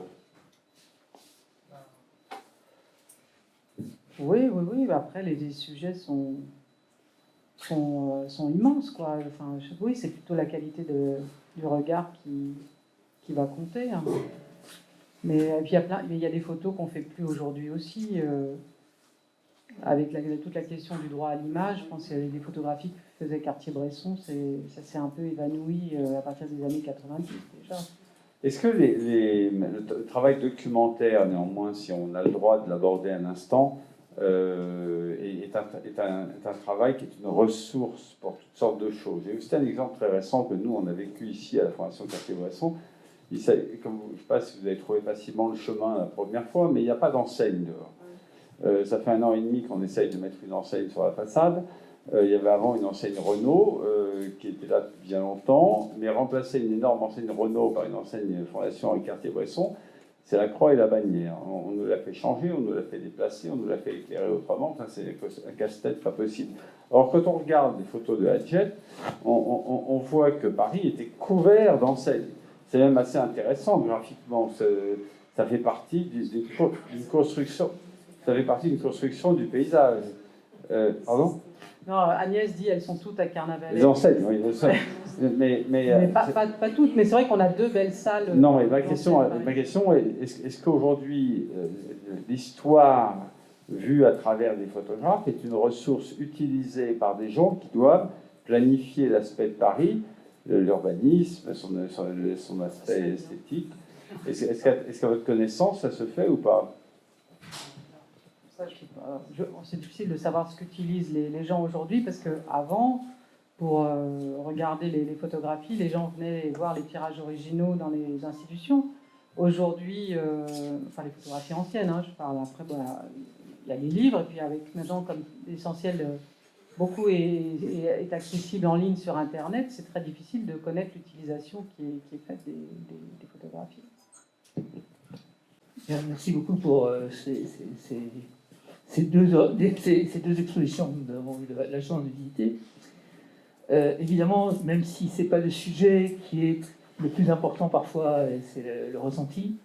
Oui. Après, les sujets sont immenses, quoi. Enfin, oui, c'est plutôt la qualité du regard qui va compter. Hein. Mais puis il y a des photos qu'on fait plus aujourd'hui aussi. Avec toute la question du droit à l'image, je pense qu'il y avait des photographies que faisait Cartier-Bresson, ça s'est un peu évanoui à partir des années 90 déjà. Est-ce que le travail documentaire, néanmoins, si on a le droit de l'aborder un instant, est un travail qui est une ressource pour toutes sortes de choses? J'ai juste un exemple très récent que nous, on a vécu ici à la Fondation Cartier-Bresson. Je ne sais pas si vous avez trouvé facilement le chemin la première fois, mais il n'y a pas d'enseigne dehors. Ça fait 1 an et demi qu'on essaye de mettre une enseigne sur la façade. Il y avait avant une enseigne Renault qui était là depuis bien longtemps, mais remplacer une énorme enseigne Renault par une enseigne Fondation avec Cartier-Bresson, c'est la croix et la bannière. On nous l'a fait changer, on nous l'a fait déplacer, on nous l'a fait éclairer autrement. Enfin, c'est un casse-tête pas possible. Alors quand on regarde les photos de Adjet, on voit que Paris était couvert d'enseignes. C'est même assez intéressant graphiquement. Ça fait partie d'une construction. Ça fait partie d'une construction du paysage. Pardon? Non, Agnès dit elles sont toutes à Carnavalet. Les enseignes, oui. Mais pas toutes, mais c'est vrai qu'on a 2 belles salles. Non, mais ma question est est-ce qu'aujourd'hui, l'histoire vue à travers des photographes est une ressource utilisée par des gens qui doivent planifier l'aspect de Paris, l'urbanisme, son aspect esthétique? Est-ce qu'à votre connaissance, ça se fait ou pas? C'est difficile de savoir ce qu'utilisent les gens aujourd'hui, parce qu'avant, pour regarder les photographies, les gens venaient voir les tirages originaux dans les institutions. Aujourd'hui, les photographies anciennes, hein, je parle. Après, il y a les livres, et puis avec maintenant, comme l'essentiel, beaucoup est accessible en ligne sur Internet, c'est très difficile de connaître l'utilisation qui est faite des photographies. Bien, merci beaucoup pour ces deux expositions que nous avons eu la chance de visiter. Évidemment, même si ce n'est pas le sujet qui est le plus important parfois, c'est le ressenti.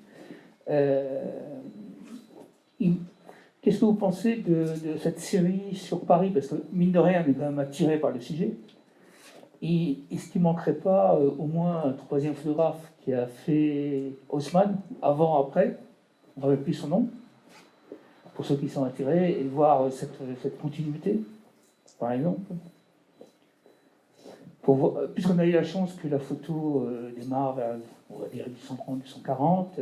Qu'est-ce que vous pensez de cette série sur Paris? Parce que, mine de rien, on est quand même attiré par le sujet. Et est-ce qu'il ne manquerait pas au moins un 3e photographe qui a fait Haussmann, avant, après, on ne rappelle plus son nom, pour ceux qui sont attirés, et voir cette continuité, par exemple. Puisqu'on a eu la chance que la photo démarre vers, on va dire, 130, 140,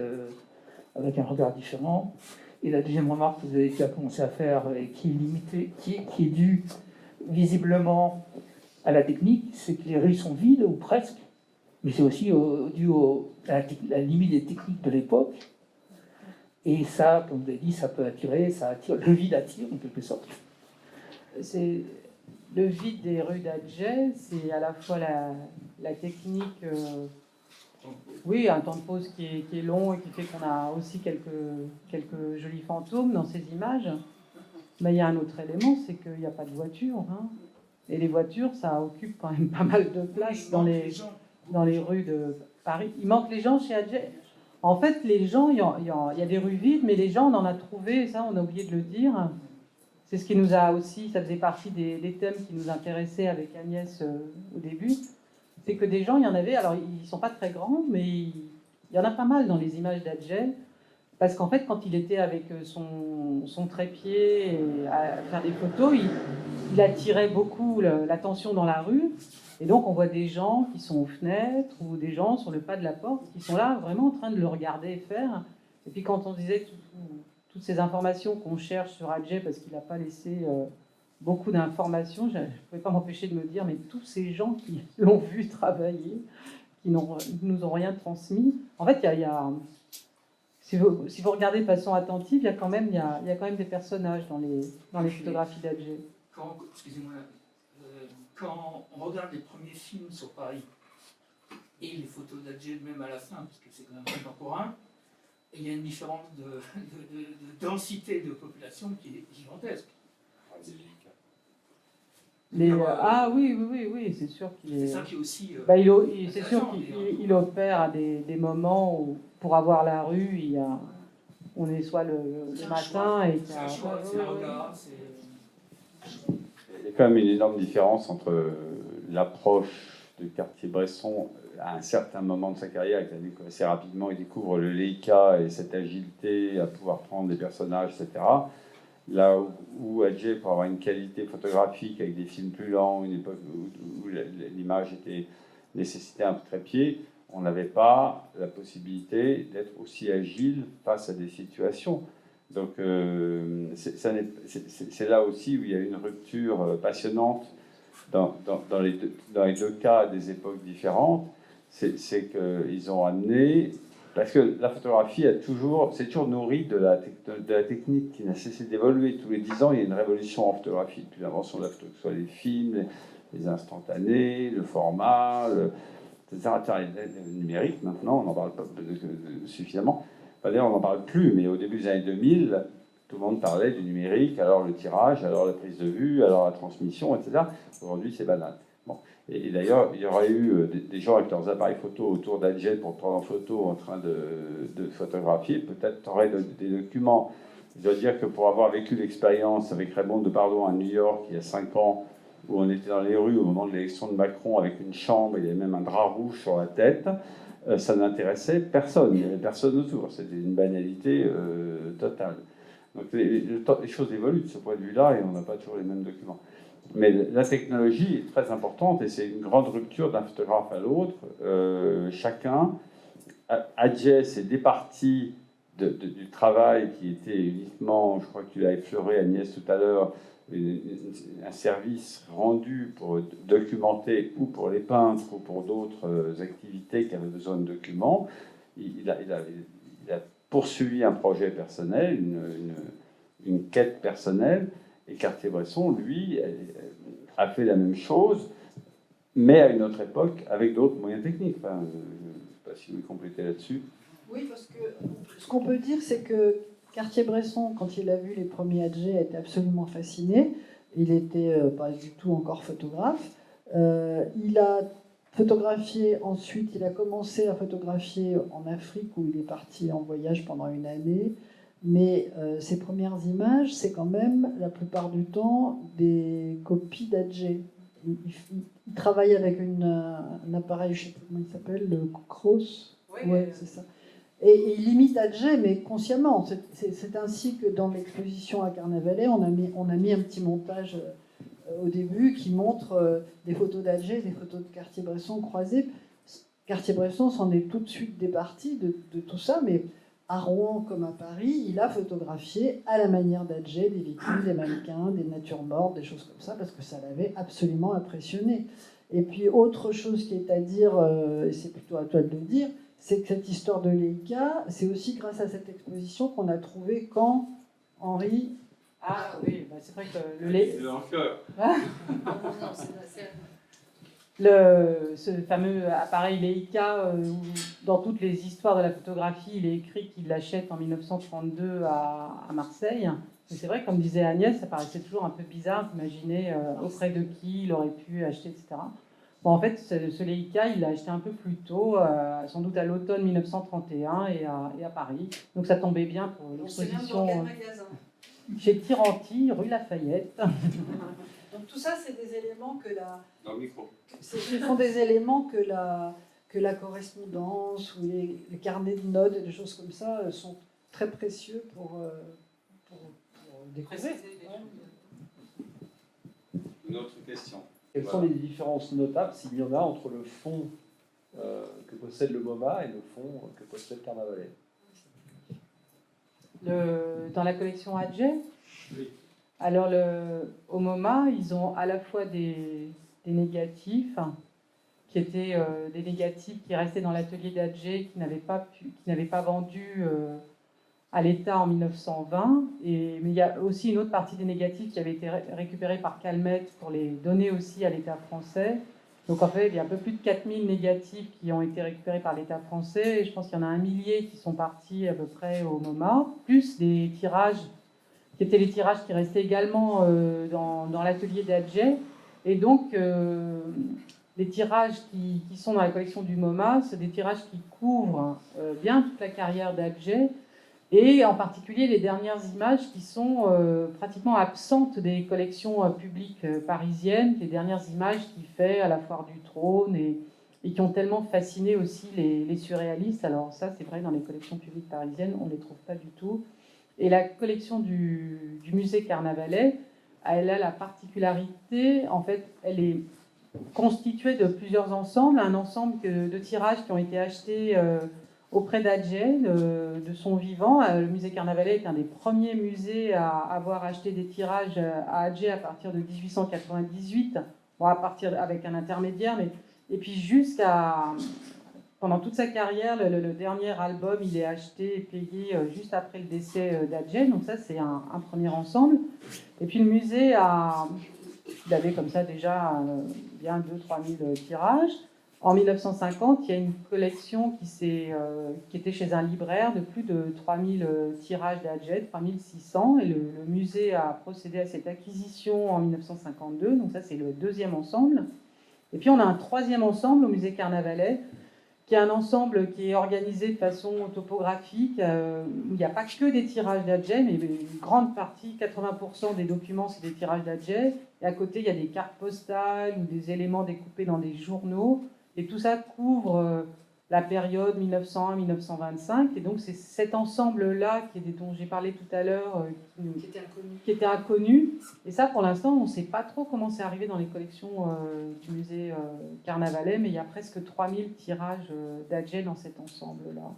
avec un regard différent. Et la deuxième remarque que vous avez déjà commencé à faire, et qui est limitée, qui est due visiblement à la technique, c'est que les rues sont vides, ou presque, mais c'est aussi dû à la limite des techniques de l'époque. Et ça, comme vous avez dit, ça peut attirer, ça attire, le vide attire en quelque sorte. C'est le vide des rues d'Adjé, c'est à la fois la technique, oui, un temps de pause qui est long et qui fait qu'on a aussi quelques jolis fantômes dans ces images. Mais il y a un autre élément, c'est qu'il n'y a pas de voiture. Hein. Et les voitures, ça occupe quand même pas mal de place dans les rues de Paris. Il manque les gens chez Adjé. En fait, les gens, il y a des rues vides, mais les gens, on en a trouvé, ça on a oublié de le dire. C'est ce qui nous a aussi, ça faisait partie des thèmes qui nous intéressaient avec Agnès au début. C'est que des gens, il y en avait, alors ils ne sont pas très grands, mais il y en a pas mal dans les images d'Adjé. Parce qu'en fait, quand il était avec son trépied à faire des photos, il attirait beaucoup l'attention dans la rue. Et donc, on voit des gens qui sont aux fenêtres ou des gens sur le pas de la porte qui sont là vraiment en train de le regarder faire. Et puis, quand on disait toutes ces informations qu'on cherche sur Adjé, parce qu'il n'a pas laissé beaucoup d'informations, je ne pouvais pas m'empêcher de me dire, mais tous ces gens qui l'ont vu travailler, qui nous ont rien transmis. En fait, il y a si vous regardez de façon attentive, il y a quand même des personnages dans les photographies d'Adjé. Excusez-moi, quand on regarde les premiers films sur Paris et les photos d'Adjé même à la fin, parce que c'est quand même contemporain, il y a une différence de densité de population qui est gigantesque. Ah oui, c'est sûr qu'il est. C'est ça qui est aussi. C'est sûr qu'il opère à des moments où, pour avoir la rue, on est soit le matin et c'est un choix, c'est un regard. Il y a quand même une énorme différence entre l'approche de Cartier-Bresson à un certain moment de sa carrière, assez rapidement, il découvre le Leica et cette agilité à pouvoir prendre des personnages, etc. Là où Adjé, pour avoir une qualité photographique avec des films plus lents, une époque où l'image nécessitait un trépied, on n'avait pas la possibilité d'être aussi agile face à des situations. Donc c'est là aussi où il y a une rupture passionnante dans les deux cas des époques différentes. C'est qu'ils ont amené... Parce que la photographie c'est toujours nourri de la technique qui n'a cessé d'évoluer. Tous les 10 ans, il y a une révolution en photographie, depuis l'invention de la photo, que ce soit les films, les instantanés, le format, etc. Le numérique, maintenant, on n'en parle pas suffisamment. D'ailleurs, on n'en parle plus, mais au début des années 2000, tout le monde parlait du numérique, alors le tirage, alors la prise de vue, alors la transmission, etc. Aujourd'hui, c'est banal. Bon. Et d'ailleurs, il y aurait eu des gens avec leurs appareils photo autour d'Adjé pour prendre en photo en train de photographier. Peut-être tu aurais des documents. Je dois dire que pour avoir vécu l'expérience avec Raymond Depardon à New York il y a 5 ans, où on était dans les rues au moment de l'élection de Macron avec une chambre, il y avait même un drap rouge sur la tête, ça n'intéressait personne. Il n'y avait personne autour. C'était une banalité totale. Donc les choses évoluent de ce point de vue-là et on n'a pas toujours les mêmes documents. Mais la technologie est très importante et c'est une grande rupture d'un photographe à l'autre. Chacun, Adjé s'est départi du travail qui était uniquement, je crois que tu l'as effleuré Agnès tout à l'heure, un service rendu pour documenter ou pour les peintres ou pour d'autres activités qui avaient besoin de documents. Il a poursuivi un projet personnel, une quête personnelle. Et Cartier-Bresson, lui, a fait la même chose, mais à une autre époque, avec d'autres moyens techniques. Enfin, je ne sais pas si vous voulez compléter là-dessus. Oui, parce que ce qu'on peut dire, c'est que Cartier-Bresson, quand il a vu les premiers Adjé, a été absolument fasciné. Il n'était pas du tout encore photographe. Il a photographié, ensuite il a commencé à photographier en Afrique, où il est parti en voyage pendant une année. Mais ces premières images, c'est quand même, la plupart du temps, des copies d'Adjé. Il travaille avec un appareil, je ne sais pas comment il s'appelle, le Cross. Oui, ouais, c'est ça. Et il imite Adjé, mais consciemment. C'est ainsi que dans l'exposition à Carnavalet, on a mis un petit montage au début qui montre des photos d'Adjé, des photos de Cartier-Bresson croisées. Cartier-Bresson s'en est tout de suite départi de tout ça, mais à Rouen comme à Paris, il a photographié à la manière d'Adjé des victimes, des mannequins, des natures mortes, des choses comme ça, parce que ça l'avait absolument impressionné. Et puis autre chose qui est à dire, et c'est plutôt à toi de le dire, c'est que cette histoire de Leica, c'est aussi grâce à cette exposition qu'on a trouvé quand Henri... Ah oui, bah, c'est vrai que ce fameux appareil Leica, où, dans toutes les histoires de la photographie, il est écrit qu'il l'achète en 1932 à Marseille. Mais c'est vrai, comme disait Agnès, ça paraissait toujours un peu bizarre d'imaginer auprès de qui il aurait pu acheter, etc. Bon, en fait, ce Leica, il l'a acheté un peu plus tôt, sans doute à l'automne 1931 et à Paris. Donc ça tombait bien pour l'exposition chez Tiranti, rue Lafayette. Donc tout ça, c'est des éléments que Dans le micro. ce sont des éléments que la correspondance ou les carnets de notes, des choses comme ça, sont très précieux pour découvrir. Une autre question. Quelles sont les différences notables, s'il y en a, entre le fonds que possède le MoMA et le fonds que possède Carnavalet? Dans la collection Adjet, Oui. alors au MoMA, ils ont à la fois des négatifs, qui étaient des négatifs qui restaient dans l'atelier d'Adjet, qui n'avaient pas vendu à l'État en 1920. Mais il y a aussi une autre partie des négatifs qui avait été récupérée par Calmette pour les donner aussi à l'État français. Donc en fait, il y a un peu plus de 4000 négatifs qui ont été récupérés par l'État français, et je pense qu'il y en a 1 millier qui sont partis à peu près au MoMA, plus des tirages, qui étaient les tirages qui restaient également dans l'atelier d'Adjet. Et donc, les tirages qui sont dans la collection du MoMA, c'est des tirages qui couvrent bien toute la carrière d'Adjet, et en particulier les dernières images qui sont pratiquement absentes des collections publiques parisiennes, les dernières images qu'il fait à la Foire du Trône et qui ont tellement fasciné aussi les surréalistes. Alors ça, c'est vrai, dans les collections publiques parisiennes, on ne les trouve pas du tout. Et la collection du musée Carnavalet, elle a la particularité, en fait, elle est constituée de plusieurs ensembles, un ensemble de tirages qui ont été achetés auprès d'Adjet, de son vivant. Le musée Carnavalet est un des premiers musées à avoir acheté des tirages à Adjet à partir de 1898, bon, à partir avec un intermédiaire, et puis pendant toute sa carrière, le dernier album, il est acheté et payé juste après le décès d'Adjet. Donc ça, c'est un premier ensemble. Et puis le musée il avait comme ça déjà bien 2 000 à 3 000 tirages. En 1950, il y a une collection qui était chez un libraire de plus de 3000 tirages d'Adjet, 3600, et le musée a procédé à cette acquisition en 1952, donc ça c'est le deuxième ensemble. Et puis on a un troisième ensemble au musée Carnavalet, qui est un ensemble qui est organisé de façon topographique, où il n'y a pas que des tirages d'Adjet, mais une grande partie, 80% des documents, c'est des tirages d'Adjet, et à côté il y a des cartes postales ou des éléments découpés dans des journaux. Et tout ça couvre la période 1901-1925. Et donc, c'est cet ensemble-là dont j'ai parlé tout à l'heure, qui était inconnu. Et ça, pour l'instant, on ne sait pas trop comment c'est arrivé dans les collections du musée Carnavalet, mais il y a presque 3000 tirages d'Adjet dans cet ensemble-là.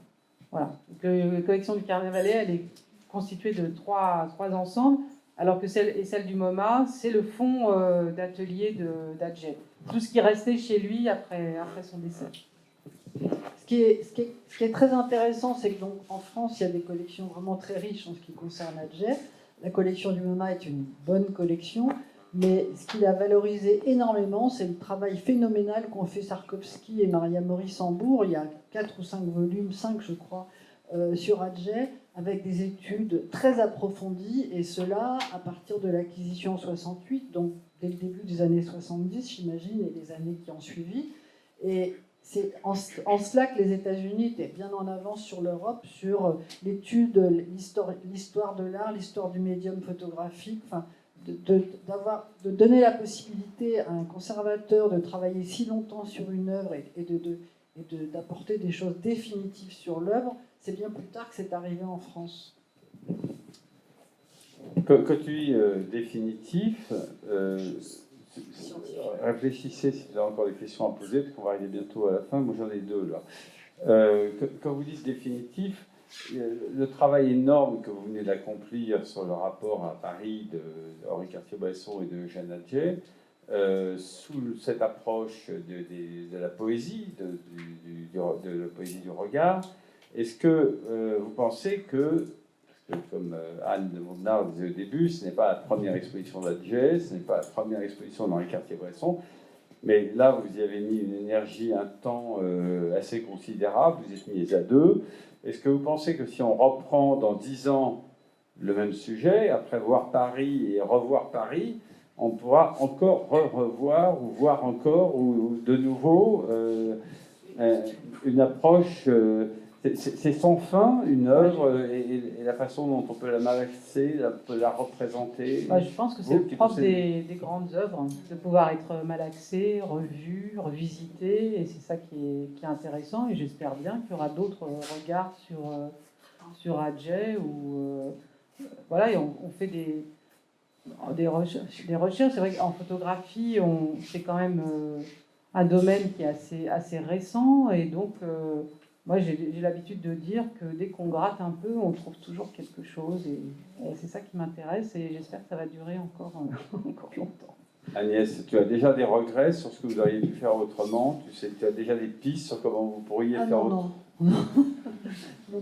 Voilà. Donc, la collection du Carnavalet, elle est constituée de trois ensembles, alors que celle du MoMA, c'est le fonds d'atelier d'Adjet. Tout ce qui restait chez lui après son décès. Ce qui est très intéressant, c'est que donc, en France, il y a des collections vraiment très riches en ce qui concerne Adjet. La collection du MoMA est une bonne collection, mais ce qu'il a valorisé énormément, c'est le travail phénoménal qu'ont fait Sarkovsky et Maria Morissembourg. Il y a 4 ou 5 volumes, 5 je crois, sur Adjet, avec des études très approfondies, et cela à partir de l'acquisition en 68, donc dès le début des années 70, j'imagine, et les années qui ont suivi. Et c'est en cela que les États-Unis étaient bien en avance sur l'Europe, sur l'étude, l'histoire de l'art, l'histoire du médium photographique, enfin, de donner la possibilité à un conservateur de travailler si longtemps sur une œuvre et d'apporter des choses définitives sur l'œuvre. C'est bien plus tard que c'est arrivé en France. Quand tu dis définitif, réfléchissez si vous avez encore des questions à poser, parce qu'on va arriver bientôt à la fin. Moi, j'en ai 2 là. Quand vous dites définitif, le travail énorme que vous venez d'accomplir sur le rapport à Paris de Henri Cartier-Bresson et de Eugène Adjet, sous cette approche de la poésie, de la poésie du regard. Est-ce que vous pensez que, parce que comme Anne de Vauvenard disait au début, ce n'est pas la première exposition d'Adjet, ce n'est pas la première exposition dans les quartiers Bresson, mais là, vous y avez mis une énergie, un temps assez considérable, vous êtes mis à deux. Est-ce que vous pensez que si on reprend dans 10 ans le même sujet, après voir Paris et revoir Paris, on pourra encore revoir ou voir encore ou de nouveau une approche, c'est sans fin, une œuvre, et la façon dont on peut la malaxer, la représenter. Je pense que c'est le propre des grandes œuvres, de pouvoir être malaxé, revu, revisité, et c'est ça qui est intéressant, et j'espère bien qu'il y aura d'autres regards sur Adjet, voilà, et on fait des recherches. C'est vrai qu'en photographie, c'est quand même un domaine qui est assez récent, et donc moi j'ai l'habitude de dire que dès qu'on gratte un peu, on trouve toujours quelque chose, et c'est ça qui m'intéresse, et j'espère que ça va durer encore longtemps. Agnès, tu as déjà des regrets sur ce que vous auriez pu faire autrement? Tu as déjà des pistes sur comment vous pourriez faire autrement?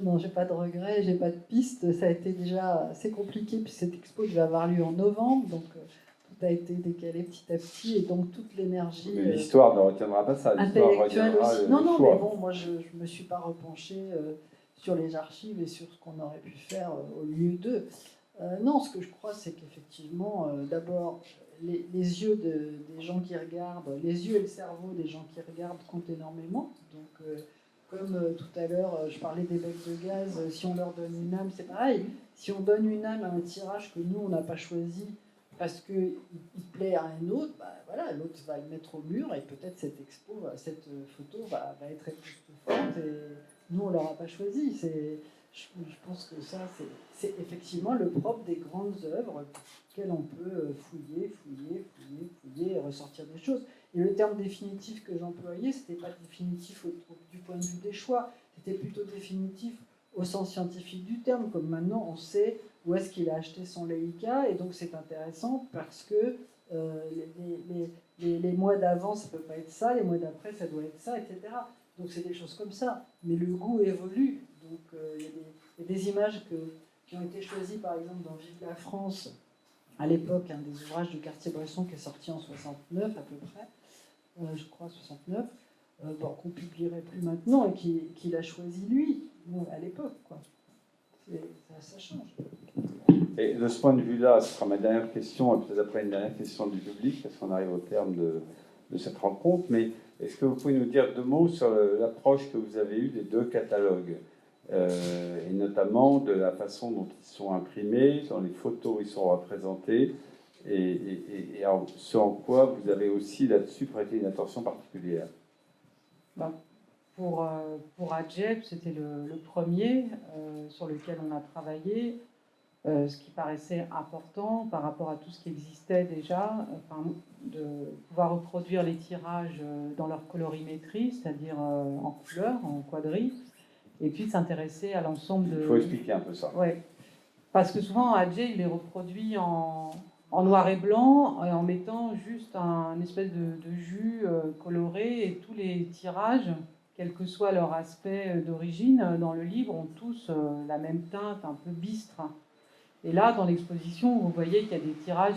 Non, j'ai pas de regrets, j'ai pas de pistes. Ça a été déjà assez compliqué, puis cette expo devait avoir lieu en novembre, donc tout a été décalé petit à petit, et donc toute l'énergie. L'histoire ne retiendra pas ça. Intellectuelle aussi. Non, mais bon, moi je me suis pas repenchée sur les archives et sur ce qu'on aurait pu faire au lieu d'eux. Non, ce que je crois, c'est qu'effectivement, d'abord, les yeux des gens qui regardent, les yeux et le cerveau des gens qui regardent comptent énormément. Donc, comme tout à l'heure, je parlais des becs de gaz, si on leur donne une âme, c'est pareil. Si on donne une âme à un tirage que nous, on n'a pas choisi parce qu'il plaît à un autre, voilà, l'autre va le mettre au mur, et peut-être cette photo va être époustouflante, et nous, on ne l'aura pas choisi. Je pense que ça, c'est effectivement le propre des grandes œuvres, auxquelles on peut fouiller et ressortir des choses. Et le terme définitif que j'employais, c'était pas définitif du point de vue des choix, c'était plutôt définitif au sens scientifique du terme, comme maintenant on sait où est-ce qu'il a acheté son Leica, et donc c'est intéressant parce que les mois d'avant ça peut pas être ça, les mois d'après ça doit être ça, etc. Donc c'est des choses comme ça, mais le goût évolue, donc il y a des images qui ont été choisies par exemple dans Vive la France, à l'époque, un des ouvrages de Cartier-Bresson qui est sorti en 69 à peu près, je crois 69, qu'on ne publierait plus maintenant, et qu'il a choisi lui, à l'époque, quoi. Ça change. Et de ce point de vue-là, ce sera ma dernière question, et peut-être après une dernière question du public, parce qu'on arrive au terme de cette rencontre, mais est-ce que vous pouvez nous dire 2 mots sur l'approche que vous avez eue des 2 catalogues, et notamment de la façon dont ils sont imprimés, dans les photos où ils sont représentés, et ce en quoi vous avez aussi là-dessus prêté une attention particulière? Pour Adjet, c'était le premier sur lequel on a travaillé. Ce qui paraissait important par rapport à tout ce qui existait déjà, de pouvoir reproduire les tirages dans leur colorimétrie, c'est-à-dire en couleur, en quadri, et puis de s'intéresser à l'ensemble de... Il faut expliquer un peu ça. Oui, parce que souvent Adjet, il est reproduit en noir et blanc, et en mettant juste un espèce de jus coloré, et tous les tirages, quel que soit leur aspect d'origine, dans le livre, ont tous la même teinte, un peu bistre. Et là, dans l'exposition, vous voyez qu'il y a des tirages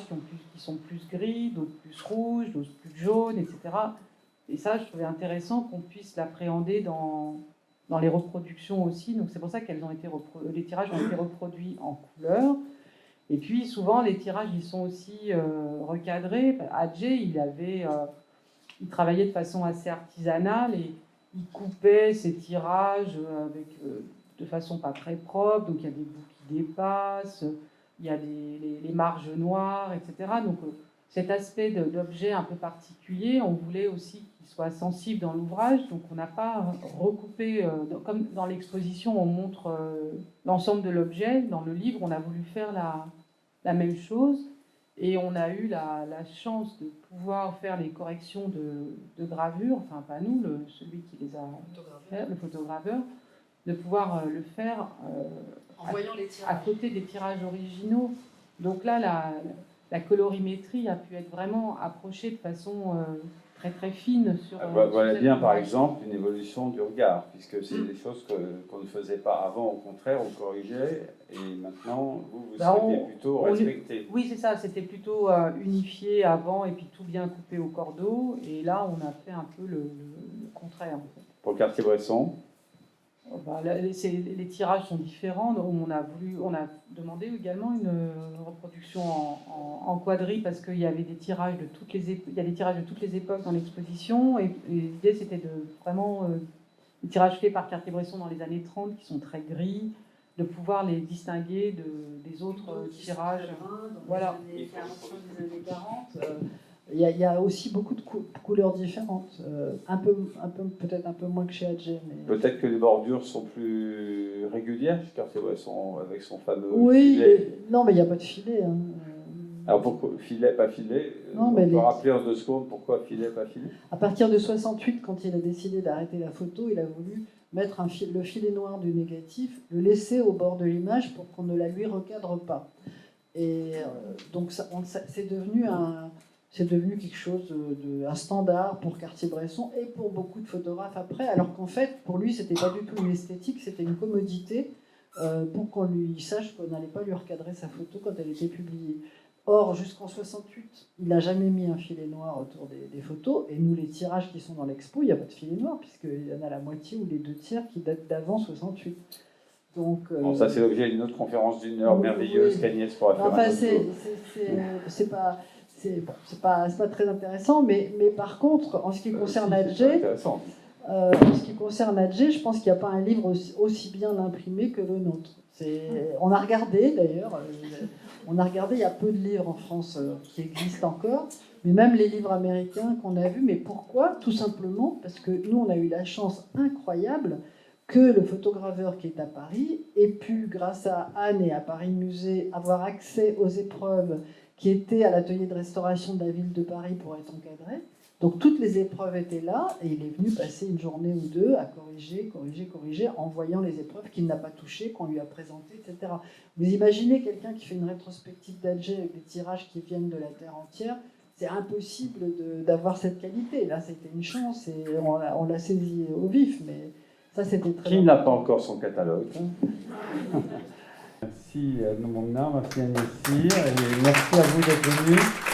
qui sont plus gris, d'autres plus rouges, d'autres plus jaunes, etc. Et ça, je trouvais intéressant qu'on puisse l'appréhender dans les reproductions aussi. Donc c'est pour ça que les tirages ont été reproduits en couleur. Et puis souvent, les tirages, ils sont aussi recadrés. Adjet, il travaillait de façon assez artisanale, et il coupait ses tirages de façon pas très propre. Donc il y a des bouts qui dépassent, il y a les marges noires, etc. Donc cet aspect d'objet un peu particulier, on voulait aussi qu'il soit sensible dans l'ouvrage. Donc on n'a pas recoupé, comme dans l'exposition on montre l'ensemble de l'objet, dans le livre on a voulu faire la même chose, et on a eu la chance de pouvoir faire les corrections de gravure, enfin pas nous, celui qui les a fait, le photograveur, de pouvoir le faire En voyant les tirages. à côté des tirages originaux. Donc là, la colorimétrie a pu être vraiment approchée de façon très très fine sur. Voilà sur bien, cette par image. exemple, une évolution du regard, puisque c'est des choses qu'on ne faisait pas avant, au contraire, on corrigeait, et maintenant, vous Bah, souhaitez plutôt respecter. Oui, c'est ça, c'était plutôt unifié avant et puis tout bien coupé au cordeau. Et là, on a fait un peu le contraire. En fait. Pour le Cartier-Bresson, Bah, là, les tirages sont différents. Donc on a demandé également une reproduction en quadrille parce qu'il y avait des tirages de toutes les il y a des tirages de toutes les époques dans l'exposition. Et l'idée, c'était de vraiment les tirages faits par Cartier-Bresson dans les années 30 qui sont très gris, de pouvoir les distinguer des autres tirages. Voilà. Dans les années 40, des années 40, il y a aussi beaucoup de couleurs différentes. Peut-être un peu moins que chez Adjet. Mais... peut-être que les bordures sont plus régulières chez Cartier-Bresson, avec son fameux oui, filet. non, mais il n'y a pas de filet. Hein. Alors pourquoi filet, pas filet? Non, On mais peut rappeler en 2 secondes pourquoi filet, pas filet? À partir de 68, quand il a décidé d'arrêter la photo, il a voulu mettre le filet noir du négatif, le laisser au bord de l'image pour qu'on ne la lui recadre pas. Et donc c'est devenu quelque chose un standard pour Cartier-Bresson et pour beaucoup de photographes après, alors qu'en fait, pour lui, c'était pas du tout une esthétique, c'était une commodité pour qu'on lui sache qu'on n'allait pas lui recadrer sa photo quand elle était publiée. Or, jusqu'en 68, il n'a jamais mis un filet noir autour des photos, et nous, les tirages qui sont dans l'expo, il n'y a pas de filet noir, puisqu'il y en a la moitié ou les 2/3 qui datent d'avant 68. Donc, Bon, ça, c'est l'objet d'une autre conférence d'une heure merveilleuse qu'Agnès pourra faire. enfin, c'est pas très intéressant, mais par contre, en ce qui concerne Adjet, je pense qu'il n'y a pas un livre aussi bien imprimé que le nôtre. On a regardé d'ailleurs, il y a peu de livres en France qui existent encore, mais même les livres américains qu'on a vus. Mais pourquoi? Tout simplement parce que nous, on a eu la chance incroyable que le photograveur qui est à Paris ait pu, grâce à Anne et à Paris Musée, avoir accès aux épreuves qui étaient à l'atelier de restauration de la ville de Paris pour être encadrées. Donc toutes les épreuves étaient là, et il est venu passer une journée ou deux à corriger, en voyant les épreuves qu'il n'a pas touchées, qu'on lui a présentées, etc. Vous imaginez quelqu'un qui fait une rétrospective d'Adjet avec des tirages qui viennent de la Terre entière, c'est impossible d'avoir cette qualité. Là, c'était une chance, et on l'a saisi au vif, mais ça, c'était très... Qui n'a pas encore son catalogue? Merci à Nomona, merci à Nessir, et merci à vous d'être venus.